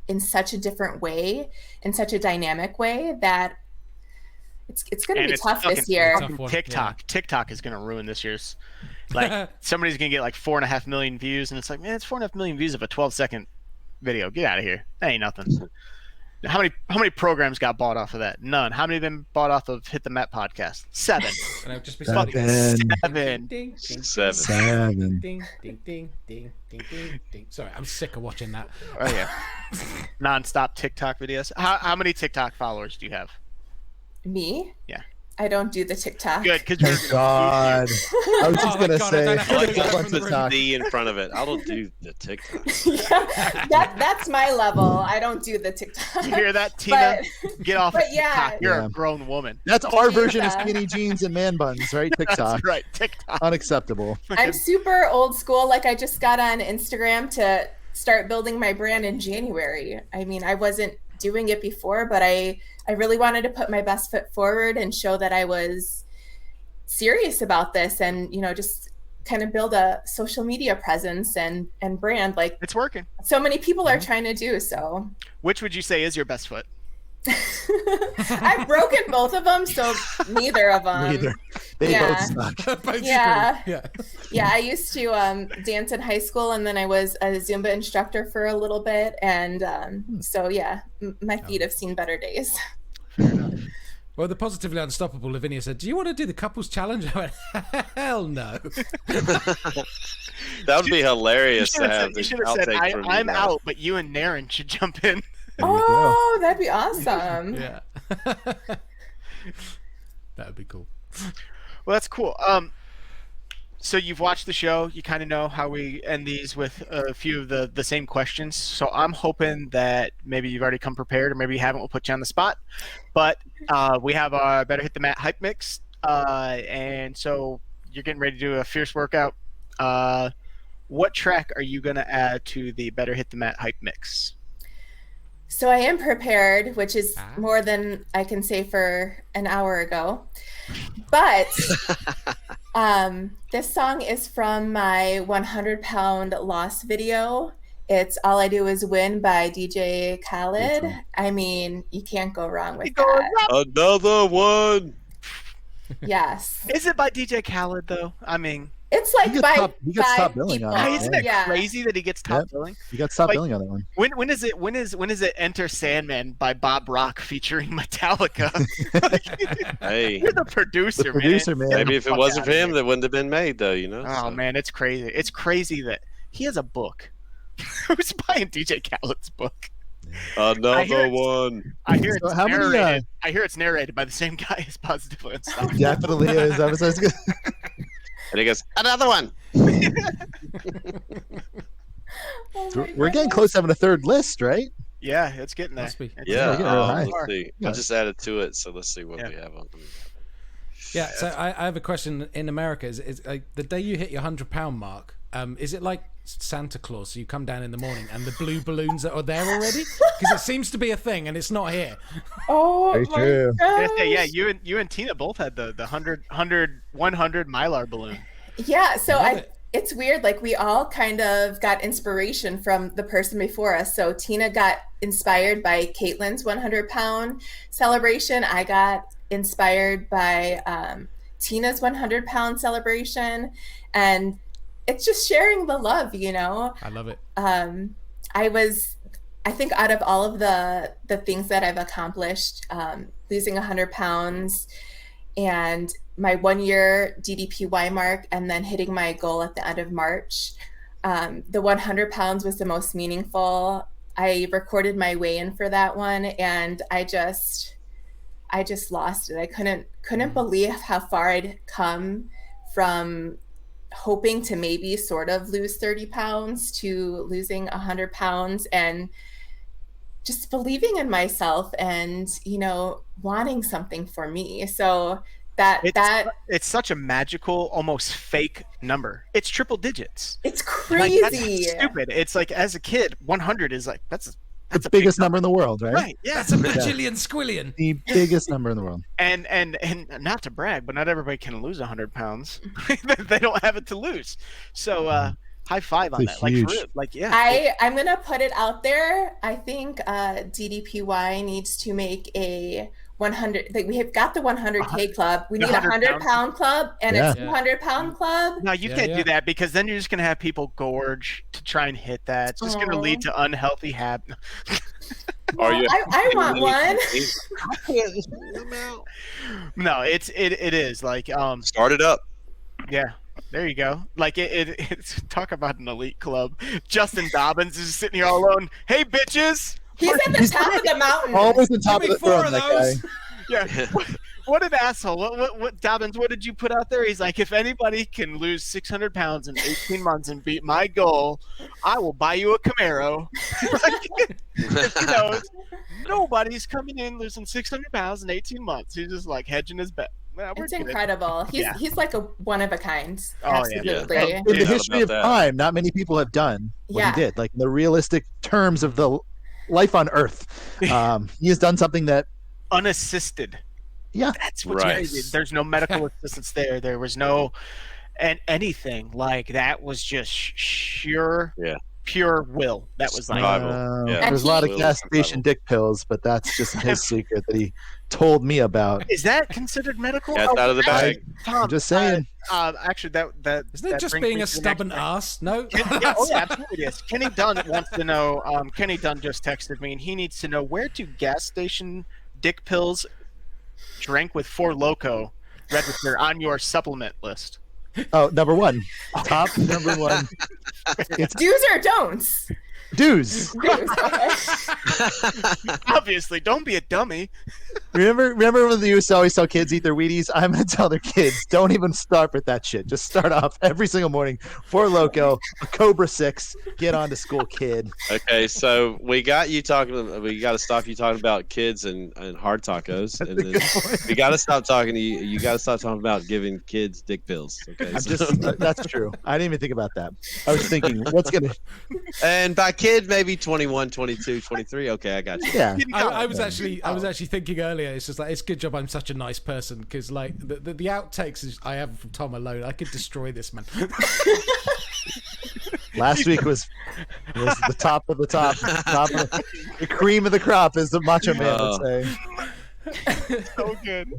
in such a different way, in such a dynamic way that it's going to And be it's tough fucking this year. tough one, TikTok is gonna ruin this year's. Like somebody's gonna get like 4.5 million views, and it's like, man, it's 4.5 million views of a 12-second video. Get out of here. That ain't nothing. How many programs got bought off of that? None. How many of them bought off of Hit the Mat podcast? 7. And I've just been Seven. saying, 7. ding, ding, 7. 7. ding, ding, ding, ding, ding, ding, ding. Sorry, I'm sick of watching that. Oh yeah. Non-stop TikTok videos. How many TikTok followers do you have? Me? Yeah. I don't do the TikTok. Good, because Thank God. I was just Oh my gonna God, I say. don't know how I to like get to from the put room. the D in front of it. I don't do the TikTok. Yeah, that's my level. I don't do the TikTok. you hear that, Tina? Get off of but yeah. TikTok. You're Yeah. a grown woman. That's our version of Yeah. skinny jeans and man buns, right? TikTok. That's right, TikTok. Unacceptable. I'm super old school. Like I just got on Instagram to start building my brand in January. I mean, I wasn't doing it before, but I really wanted to put my best foot forward and show that I was serious about this, and just kind of build a social media presence and brand like It's working. so many people are trying to do. So Which would you say is your best foot? I've broken both of them, so neither of them. Neither. They yeah. both suck. Basically, Yeah. yeah. Yeah, I used to dance in high school, and then I was a Zumba instructor for a little bit, and so yeah, my feet have seen better days. Well, the Positively Unstoppable Lavinia said, "Do you want to do the couples challenge?" I went, "Hell no." That would be hilarious to have You the should have said, outtake from you I'm guys. out, but you and Naren should jump in. There you go. Oh, that'd be awesome. Yeah. That would be cool. Well, that's cool. So you've watched the show. You kind of know how we end these with a few of the same questions. So I'm hoping that maybe you've already come prepared, or maybe you haven't. We'll put you on the spot. But we have our Better Hit the Mat hype mix, and so you're getting ready to do a fierce workout. What track are you going to add to the Better Hit the Mat hype mix? So I am prepared, which is more than I can say for an hour ago. But this song is from my 100-pound loss video. It's All I Do Is Win by DJ Khaled. I mean, you can't go wrong with that. Another one. Yes. Is it by DJ Khaled though? I mean, It's like He gets top billing on it. isn't it Yeah. crazy that he gets top billing? You got to stop Like, billing on that one. When is it Enter Sandman by Bob Rock featuring Metallica? Hey, You're the producer, The producer, man. maybe if it Fuck wasn't outta for him, here. that wouldn't have been made, though. Oh So. man, it's crazy. It's crazy that he has a book. Who's buying DJ Khaled's book? Another one. I hear So it's how many, narrated. I hear it's narrated by the same guy as Positively Unstoppable. Definitely is. I was good. And he goes, another one. Oh So my we're getting goodness. close to having a third list, right? Yeah, it's getting there. Must be. It's Yeah, getting real high. let's see. Yeah. I just added to it, so let's see what Yeah. we have on. Yeah, so I have a question. In America, is like the day you hit your 100-pound mark, is it like Santa Claus? So you come down in the morning and the blue balloons are there already? Because it seems to be a thing and it's not here. Oh Very my true. gosh. Yeah, you and Tina both had the 100 Mylar balloon. Yeah, so Love it. it's weird. Like we all kind of got inspiration from the person before us. So Tina got inspired by Caitlin's 100-pound celebration. I got inspired by Tina's 100-pound celebration, and it's just sharing the love, you know. I love it. I think out of all of the things that I've accomplished, losing 100 pounds and my 1-year DDPY mark, and then hitting my goal at the end of March, the 100 pounds was the most meaningful. I recorded my weigh-in for that one, and I just lost it. I couldn't believe how far I'd come from hoping to maybe sort of lose 30 pounds to losing 100 pounds, and just believing in myself and, you know, wanting something for me. So It's such a magical, almost fake number. It's triple digits. it's Like, crazy. that's stupid. It's like, as a kid, 100 is like that's The a biggest big number in the world, right? Right. Yeah. That's a bajillion squillion. The biggest number in the world. And not to brag, but not everybody can lose 100 pounds. They don't have it to lose. So high five on It's that. Like, for huge. real. Like, yeah. I'm gonna put it out there. I think DDPY needs to make a 100. Like we have got the 100K club. We The need a 100 100-pound club and Yeah. a 200-pound club. No, you Yeah, can't yeah. do that, because then you're just gonna have people gorge to try and hit that. It's just gonna Aw. lead to unhealthy habits. Are you? I want one. No, it is like Start it up. yeah. There you go. Like it's talk about an elite club. Justin Dobbins is sitting here all alone. Hey bitches. He's at the top of the mountain. Always on top Give of me the throne, 4 of that guy. those. Yeah. What an asshole. What Dobbins, what did you put out there? He's like, if anybody can lose 600 pounds in 18 months and beat my goal, I will buy you a Camaro. Like, you know, nobody's coming in losing 600 pounds in 18 months. He's just like hedging his bet. Well, we're It's good. incredible. Yeah. He's like a one of a kind. Oh, yeah. Absolutely. In the Yeah, history of about that. time, not many people have done what Yeah. he did. Like in the realistic terms of the life on Earth, he has done something that, Unassisted. yeah, That's what's Right. crazy. There's no medical assistance there. There was no and anything. Like that was just pure will. That was like Survival. Yeah. there's a lot of And gas he- station dick pills, but that's just his secret that he told me about. is that considered medical? Cats out of the bag. Tom, I'm just saying. Actually, that Isn't it that just brings being me a to the next stubborn thing. ass? No? Yeah, oh yeah, absolutely it is. Kenny Dunn wants to know. Kenny Dunn just texted me, and he needs to know where do gas station dick pills drank with Four Loko register on your supplement list. Oh, number one, top number one, Do's or don'ts? dues. Do's. Okay. Obviously, don't be a dummy. Remember when they used to always tell kids eat their Wheaties? I'm gonna tell their kids don't even start with that shit. Just start off every single morning. Four Loko, a Cobra 6. Get on to school, kid. Okay, so we got you talking. We got to stop you talking about kids and hard tacos, and then we got to stop talking to you. You got to stop talking about giving kids dick pills. Okay, I'm so- just that's true. I didn't even think about that. I was thinking, what's gonna? and by kid maybe 21, 22, 23. Okay, I got you. Yeah, I was actually thinking earlier. It's just like it's a good job I'm such a nice person because like the outtakes is, I have from Tom alone. I could destroy this man. last week was the top of the top, the cream of the crop, as the Macho Man would say. So good.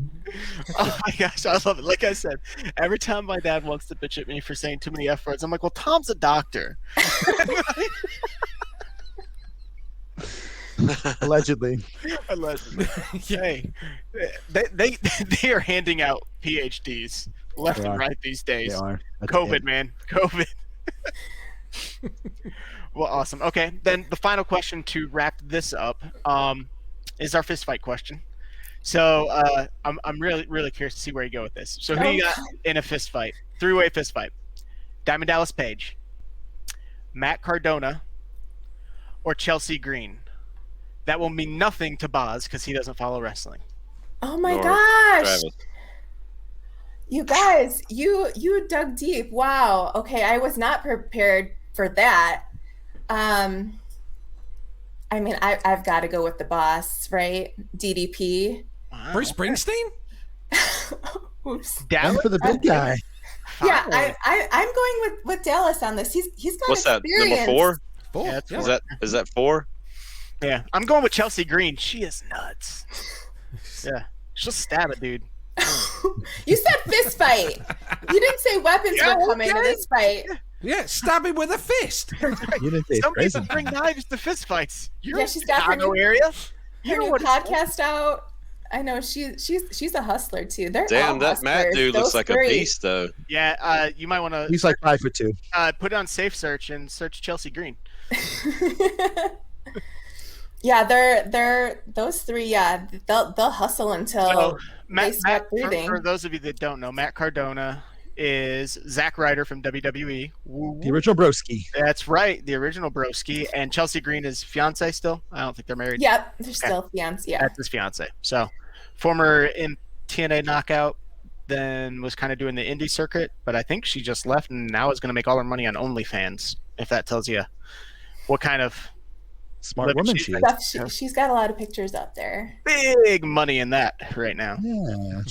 Oh my gosh, I love it. Like I said, every time my dad wants to bitch at me for saying too many F words, I'm like, well, Tom's a doctor. Allegedly. Allegedly. Hey, they are handing out PhDs left They and are. right these days. They are. That's COVID, it. man. COVID. Well, awesome. Okay, then the final question to wrap this up is our fist fight question. So I'm really curious to see where you go with this. So who you got in a fist fight? Three-way fist fight. Diamond Dallas Page, Matt Cardona, or Chelsea Green? That will mean nothing to Boz because he doesn't follow wrestling. Oh my Nor gosh. Travis. You guys, you dug deep. Wow. Okay, I was not prepared for that. I mean, I've got to go with the boss, right? DDP. Wow. Bruce Springsteen? Oops. Going Dallas? for the big guy. Yeah, Finally. I'm going with Dallas on this. He's got What's that? experience. Number 4? 4. Yeah, that's Yeah. Is that 4? Yeah, I'm going with Chelsea Green. She is nuts. Yeah, she'll stab a dude. You said fist fight. You didn't say weapons Yeah, were coming to okay. this fight. Yeah, stab him with a fist. You didn't say Some crazy. people bring knives to fist fights. You're Yeah, in she's got her Chicago new- area. Her You know new what it's like. podcast out. I know she's a hustler too. They're Damn, all that Matt hustlers. dude Those looks like three. a beast, though. Yeah, you might want to He's like 5'2". put it on safe search and search Chelsea Green. Yeah, they're those three. Yeah, they'll hustle until So, Matt, stop breathing. for those of you that don't know, Matt Cardona is Zack Ryder from WWE. Woo, The woo. original broski. That's right, the original broski. And Chelsea Green is fiance still. I don't think they're married. Yep, they're still fiancé. Yeah, That's his fiance. So, former in TNA knockout, then was kind of doing the indie circuit, but I think she just left and now is going to make all her money on OnlyFans. If that tells you what kind of Smart Living woman she's she like- is. Stuff, she's got a lot of pictures up there. big money in that right now. Yeah.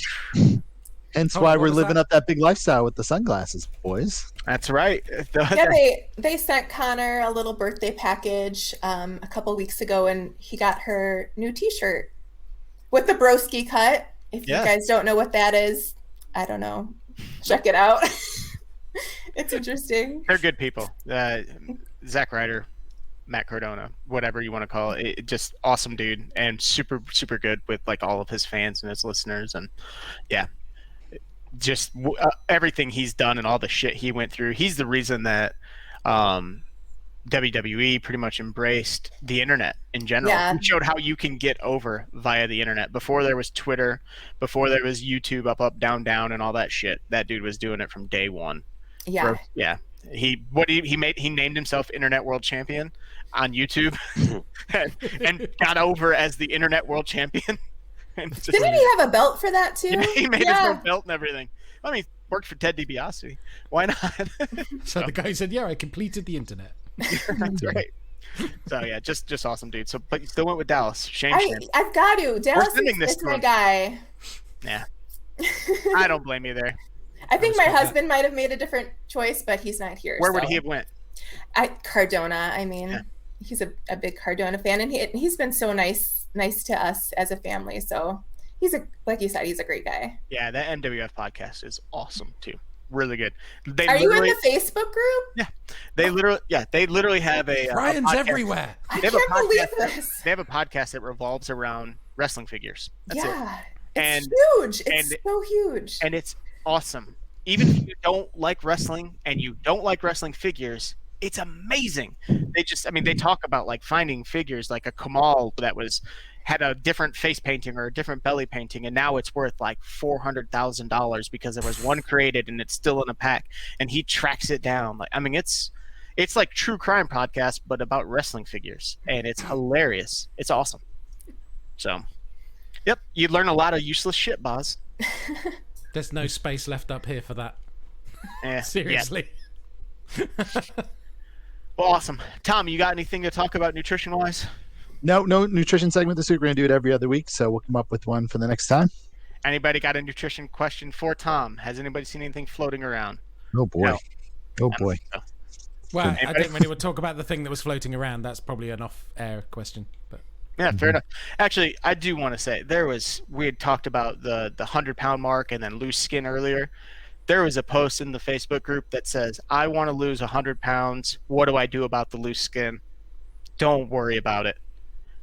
Hence Oh, why what we're was living that? up that big lifestyle with the sunglasses, boys. That's right. Yeah, they sent Connor a little birthday package a couple weeks ago, and he got her new T-shirt with the broski cut. If Yeah. you guys don't know what that is, I don't know. Check it out. It's interesting. They're good people. Zack Ryder, Matt Cardona, whatever you want to call it. Just awesome dude and super good with like all of his fans and his listeners, and yeah, just everything he's done and all the shit he went through. He's the reason that WWE pretty much embraced the internet in general. Yeah. He showed how you can get over via the internet. Before there was Twitter, before there was YouTube, up, down, and all that shit. That dude was doing it from day one. Yeah. Yeah. He named himself Internet World Champion on YouTube and got over as the Internet World Champion. And just- Didn't he have a belt for that too? Yeah, he made his Yeah. own belt and everything. I mean, worked for Ted DiBiase. Why not? So the guy said, "Yeah, I completed the internet." That's right. So yeah, just awesome, dude. So, but you still went with Dallas. Shame. I've got to. Dallas sending this is to my him. guy. Yeah. I don't blame you there. I think I my respect that. husband might have made a different choice, but he's not here. Where would so. he have went? Cardona. I mean, Yeah. he's a big Cardona fan, and he's been so nice to us as a family. So like you said, he's a great guy. Yeah, that MWF podcast is awesome too. Really good. They Are you in literally- the Facebook group? They literally have a Ryan's podcast. everywhere. I They have a can't believe podcast. this. They have a podcast that revolves around wrestling figures. That's it. Yeah, And- it's huge. It's and- so huge. And it's awesome. Even if you don't like wrestling and you don't like wrestling figures, it's amazing. They talk about like finding figures like a Kamal that had a different face painting or a different belly painting, and now it's worth like $400,000 because there was one created and it's still in a pack, and he tracks it down. Like, I mean, it's like true crime podcast, but about wrestling figures, and it's hilarious. It's awesome. So, yep, you learn a lot of useless shit, Boz. There's no space left up here for that. Yeah, Seriously. Well, awesome. Tom, you got anything to talk about nutrition-wise? No nutrition segment this week. We're gonna do it every other week, so we'll come up with one for the next time. Anybody got a nutrition question for Tom? Has anybody seen anything floating around? Oh boy. No. Oh boy. Well, I Anybody? didn't really want to talk about the thing that was floating around. That's probably an off-air question. But Yeah, fair enough. Actually, I do want to say we had talked about the 100-pound mark and then loose skin earlier. There was a post in the Facebook group that says, I want to lose 100 pounds. What do I do about the loose skin? Don't worry about it.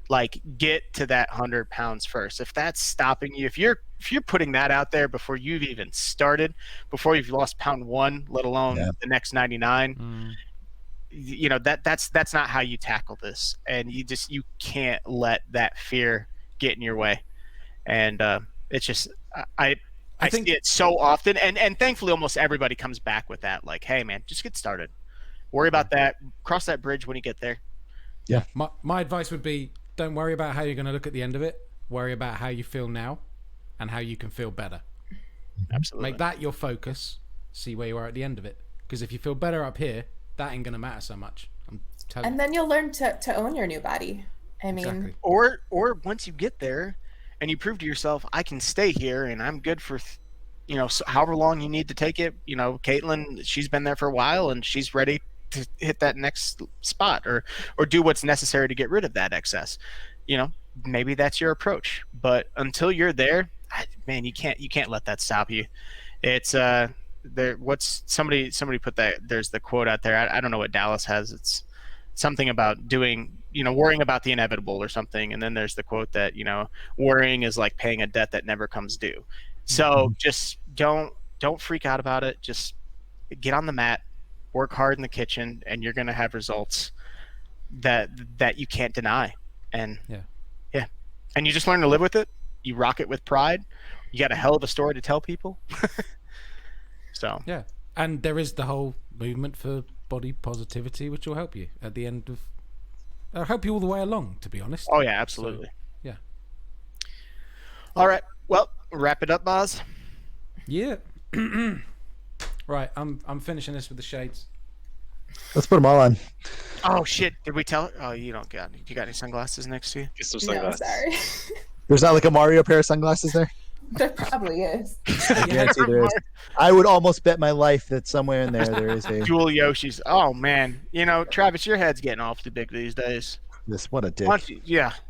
Like, get to that 100 pounds first. If that's stopping you, if you're putting that out there before you've even started, before you've lost pound 1, let alone the next 99, you know, that's not how you tackle this. And you can't let that fear get in your way. And it's just I think see it so often, and thankfully almost everybody comes back with that, like, hey man, just get started. Worry about that. Cross that bridge when you get there. Yeah. My advice would be, don't worry about how you're going to look at the end of it. Worry about how you feel now and how you can feel better. Absolutely. Make that your focus. See where you are at the end of it. Because if you feel better up here, that ain't going to matter so much. I'm telling you. And then you'll learn to own your new body. I mean, Exactly. Or once you get there and you prove to yourself, I can stay here and I'm good for, you know, however long you need to take it. You know, Caitlin, she's been there for a while and she's ready to hit that next spot or do what's necessary to get rid of that excess. You know, maybe that's your approach. But until you're there, man, you can't let that stop you. It's what's somebody put that, there's the quote out there. I don't know what Dallas has. It's something about doing, you know, worrying about the inevitable or something. And then there's the quote that, you know, worrying is like paying a debt that never comes due. So just don't freak out about it. Just get on the mat, work hard in the kitchen, and you're going to have results that you can't deny. And yeah. And you just learn to live with it. You rock it with pride. You got a hell of a story to tell people. So yeah. And there is the whole movement for body positivity, which will help you at the end of, help you all the way along, to be honest. Oh yeah, absolutely. So, yeah. All right. Well, wrap it up, Boz. Yeah. Right. I'm finishing this with the shades. Let's put them all on. Oh shit! Did we tell? Oh, you got any sunglasses next to you? Get some no, sunglasses. sorry. There's not like a Mario pair of sunglasses there? There probably is. I guarantee there is. I would almost bet my life that somewhere in there is a dual Yoshis. Oh man, you know, Travis, your head's getting awfully big these days. what a dick. Why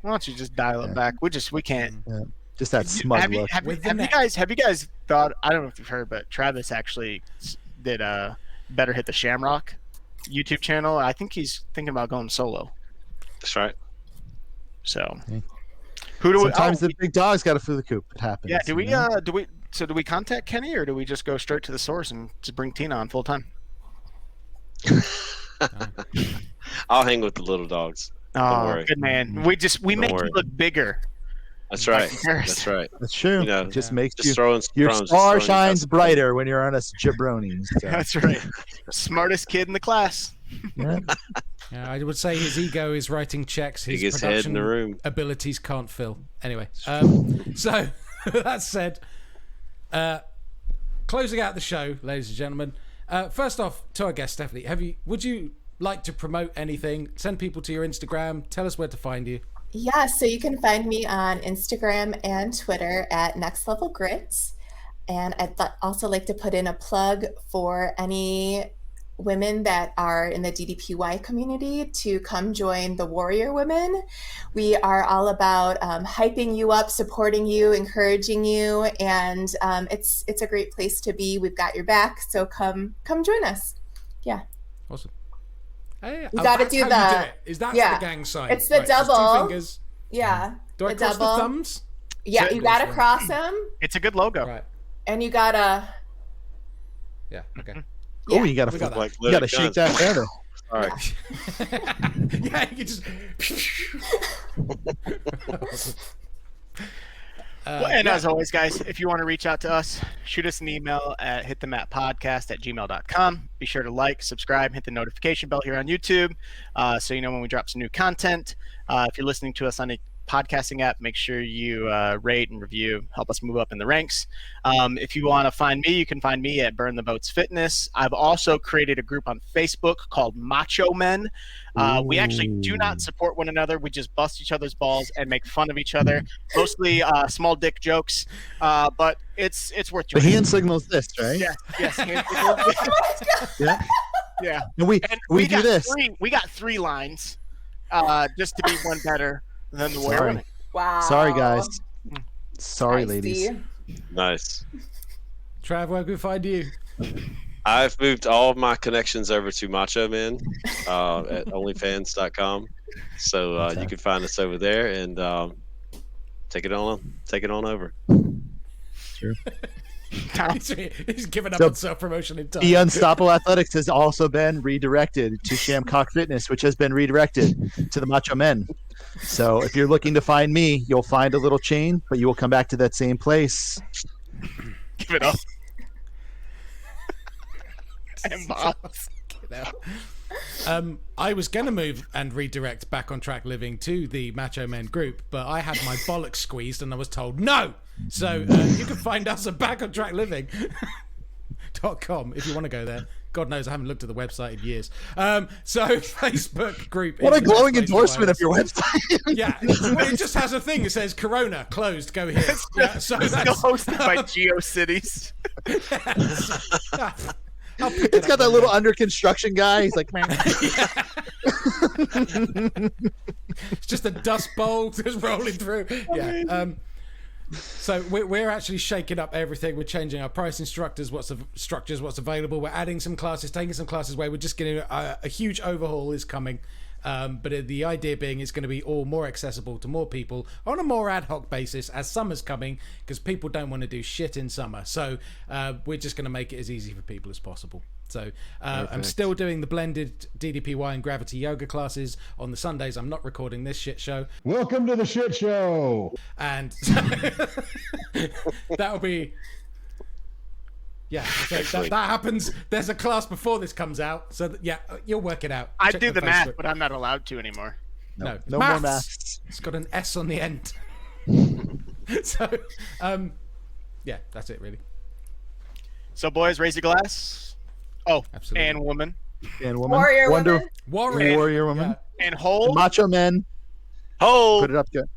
don't you just dial it back? We can't. Yeah. Just that smug look. Have you guys thought? I don't know if you've heard, but Travis actually did Better Hit the Shamrock YouTube channel. I think he's thinking about going solo. That's right. So, Okay. who do Sometimes the big dog's got to fill the coop. It happens. Yeah. Do we contact Kenny, or do we just go straight to the source and just bring Tina on full time? I'll hang with the little dogs. Don't worry. Good man. We make you look bigger. That's right. That's right. That's true. You know, just makes just throwing your crumbs, star just throwing shines brighter when you're on us jabronis. So. That's right. Smartest kid in the class. Yeah. Yeah, I would say his ego is writing checks his Biggest head in the room. abilities can't fill. Anyway, so that said, closing out the show, ladies and gentlemen. First off, to our guest Stephanie, would you like to promote anything? Send people to your Instagram. Tell us where to find you. Yeah, so you can find me on Instagram and Twitter at Next Level Grits. And I'd also like to put in a plug for any women that are in the DDPY community to come join the Warrior Women. We are all about hyping you up, supporting you, encouraging you, and it's a great place to be. We've got your back, so come join us. Yeah. Awesome. Hey, you got to do the. Is that the gang sign? It's the right, double. Just 2 fingers. Yeah. Do I cross double. the thumbs? Yeah, you got to cross them. It's a good logo. Right. And you gotta. Yeah. Okay. Yeah. Oh, you gotta shake that feather. All right. Yeah, you can just. And as always, guys, if you want to reach out to us, shoot us an email at hitthematpodcast@gmail.com. Be sure to like, subscribe, hit the notification bell here on YouTube so you know when we drop some new content. If you're listening to us on a podcasting app, make sure you rate and review, help us move up in the ranks. If you want to find me, you can find me at Burn the Boats Fitness. I've also created a group on Facebook called Macho Men. We actually do not support one another. We just bust each other's balls and make fun of each other. Mostly small dick jokes, but it's worth The joining. hand signals this, right? Yes. Hand signals. Yeah. And we do this. We got 3 lines, just to be one better. Then the Sorry. where? Wow. Sorry, guys. Sorry, Hi, ladies. Steve. Nice. Trav, where can we find you? I've moved all of my connections over to Macho Men at onlyfans.com. So you can find us over there and take it on over. True. He's given up So, on self-promotion in time. The Unstoppable Athletics has also been redirected to Shamcock Fitness, which has been redirected to the Macho Men. So if you're looking to find me, you'll find a little chain, but you will come back to that same place. Give it up. And boss. I was going to move and redirect Back on Track Living to the Macho Men group, but I had my bollocks squeezed and I was told no. So you can find us at backontrackliving.com if you want to go there. God knows I haven't looked at the website in years. So Facebook group. What is a the best glowing place to endorsement find of your website. Yeah, well, it just has a thing. It says Corona closed. Go here. Yeah, so It's still that's, hosted by GeoCities. I'll pick it It's got up that one little day. under construction guy. He's like, man. It's just a dust bowl just rolling through. Yeah. So we're actually shaking up everything. We're changing our pricing structures, what's available. We're adding some classes, taking some classes away. We're just getting a huge overhaul is coming. But the idea being it's going to be all more accessible to more people on a more ad hoc basis as summer's coming, because people don't want to do shit in summer. So we're just going to make it as easy for people as possible. So I'm still doing the blended DDPY and Gravity Yoga classes on the Sundays. I'm not recording this shit show. Welcome to the shit show. And that'll be... Yeah, so that happens. There's a class before this comes out. So yeah, you'll work it out. I Check do the math, Facebook. but I'm not allowed to anymore. No more maths. It's got an S on the end. So, yeah, that's it really. So, boys, raise your glass. Oh, Absolutely. and woman. And woman. Warrior Wonder, woman. Warrior woman. Yeah. And hold. Macho Men. Hold. Put it up good.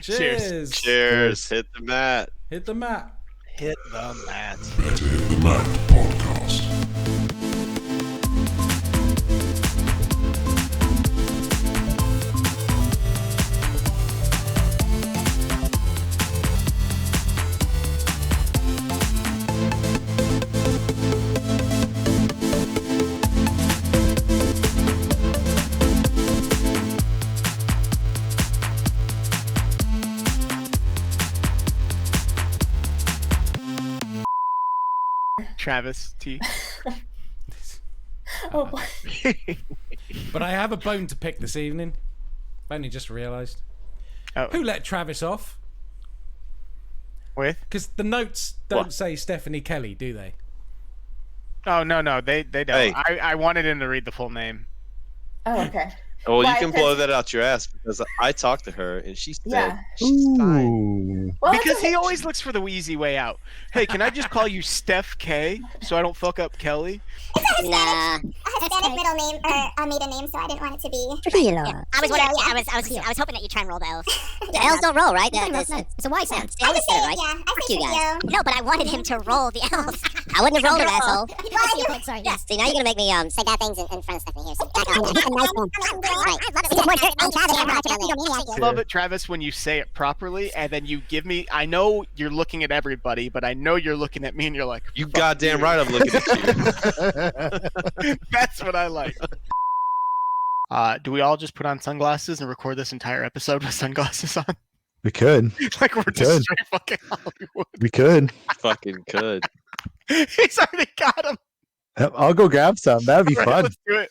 Cheers. Cheers. Hit the mat. Hit the mat. Hit the mat. The Matt Podcast. Travis T. Oh boy. But I have a bone to pick this evening. I only just realised. Oh. Who let Travis off? With? Because the notes don't What? say Stephanie Kelly, do they? Oh, no, they don't. Hey. I wanted him to read the full name. Oh, okay. Well, Why? you can blow 'Cause- that out your ass because I talked to her and she said Yeah. she's fine. Ooh. Well, Because it's okay. he always looks for the easy way out. Hey, can I just call you Steph K so I don't fuck up Kelly? Nah. A Hispanic middle name or a maiden name, so I didn't want it to be. Trujillo. I was wondering. Yeah. I was hoping that you'd try and roll the L's. The L's don't roll, right? No, It's a Y sound. They I always just say say it, right? yeah. I Fuck say you guys. Trujillo. No, but I wanted him to roll the L's. I wouldn't have rolled it, asshole. Well, sorry. Yes. See, now you're gonna make me Say bad things in front of Stephanie here. So back on. a nice one. Right. I love it. More dirt on Travis. I love it, Travis, when you say it properly and then you give me. I know you're looking at everybody, but I know you're looking at me and you're like, You "Fuck goddamn you." right I'm looking at you. That's what I like. Do we all just put on sunglasses and record this entire episode with sunglasses on? We could. Like we're just Good. straight fucking Hollywood. We could. Fucking could. He's already got him. Yep, I'll go grab some. That'd be All right, fun. let's do it.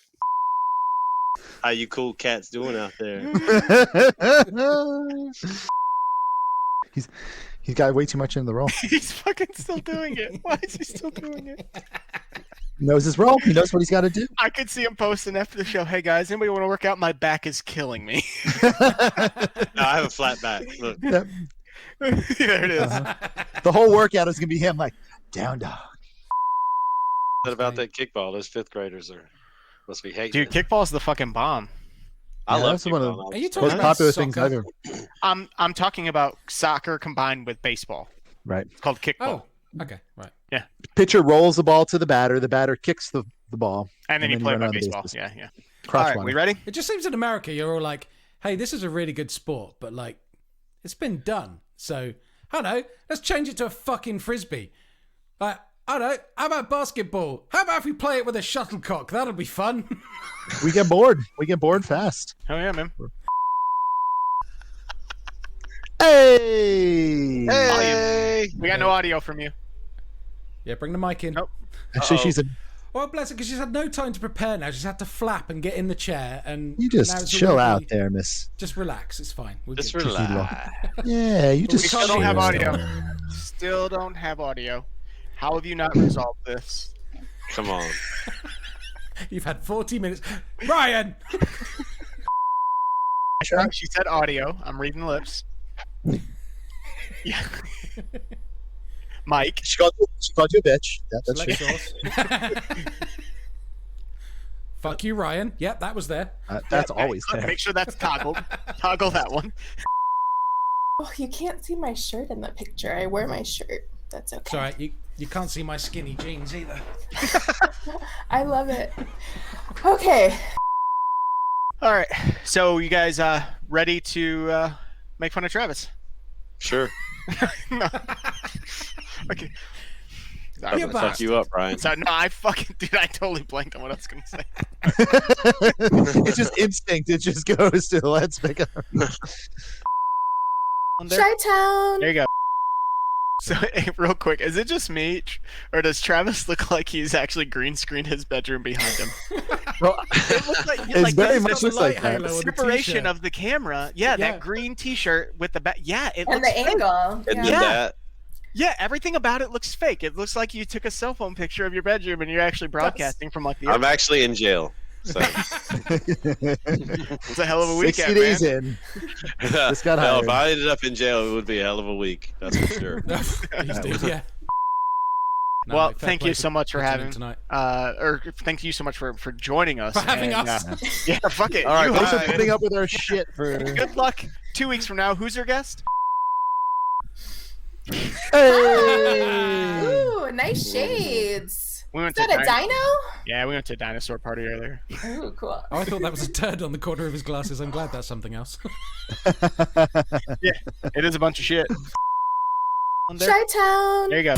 How you cool cats doing out there? He's got way too much in the role. He's fucking still doing it. Why is he still doing it? He knows his role. He knows what he's got to do. I could see him posting after the show. Hey guys, anybody want to work out? My back is killing me. No, I have a flat back. Look. Yep. There it is. The whole workout is gonna be him like down dog. What about that kickball? Those fifth graders are must be hating. Dude, it. kickball's the fucking bomb. I Yeah, love that's one of kickball. Are you Most talking about popular things soccer? I've ever. I'm talking about soccer combined with baseball. Right. It's called kickball. Oh, okay, right. Pitcher rolls the ball to the batter kicks the ball. And then you then play you run by around the baseball. bases. Yeah, yeah. Cross All right, one. we ready? It just seems in America you're all like, hey, this is a really good sport, but like, it's been done. So, I don't know, let's change it to a fucking frisbee. Like, I don't know, how about basketball? How about if we play it with a shuttlecock? That'll be fun. We get bored. We get bored fast. Oh yeah, man. Hey! Hey! We got no audio from you. Yeah, bring the mic in. Nope. Actually, she's a. Well, bless her, because she's had no time to prepare now. She's had to flap and get in the chair. And You now just it's chill already- out there, miss. Just relax. It's fine. We're Just good. relax. Yeah, you just We still don't have chill. audio. Still don't have audio. How have you not resolved this? Come on. You've had 40 minutes. Ryan! She said audio. I'm reading lips. Yeah. Mike. She called you a bitch. That's Select true. source. Fuck you, Ryan. Yep, that was there. That's always there. Make sure that's toggled. Toggle that one. Oh, you can't see my shirt in the picture. I wear my shirt. That's okay. It's all right. You can't see my skinny jeans either. I love it. Okay. All right. So you guys ready to make fun of Travis? Sure. No. Okay. I'm You're gonna fuck back. you up, Brian. So no, I totally blanked on what I was gonna say. It's just instinct. It just goes to let's pick up. Chi-Town. There you go. So, hey, real quick, is it just me, or does Travis look like he's actually green screened his bedroom behind him? Well, It looks like, it's very there's much a looks like light that. halo on the separation t-shirt. of the camera. Yeah, Yeah. that green T-shirt with the back. Yeah, it And looks the fake. angle. And Yeah. then that. Yeah, everything about it looks fake. It looks like you took a cell phone picture of your bedroom and you're actually broadcasting from like the. I'm actually in jail. So. It's a hell of a 60 weekend, days man. in. Just got Hell, hired. if I ended up in jail, it would be a hell of a week. That's for sure. He's dead, yeah. No, Well, mate, fair thank play you so much for tuning in having tonight. or thank you so much for joining us. For having and, us. Yeah, fuck it. All right, You Thanks for host it. putting up with our shit for. Good luck. 2 weeks from now, who's your guest? Hey! Ooh, nice shades. We went Is that a dino- dino? Yeah, we went to a dinosaur party earlier. Ooh, cool. Oh, I thought that was a turd on the corner of his glasses. I'm glad that's something else. Yeah, it is a bunch of shit. There Chi-Town. you go.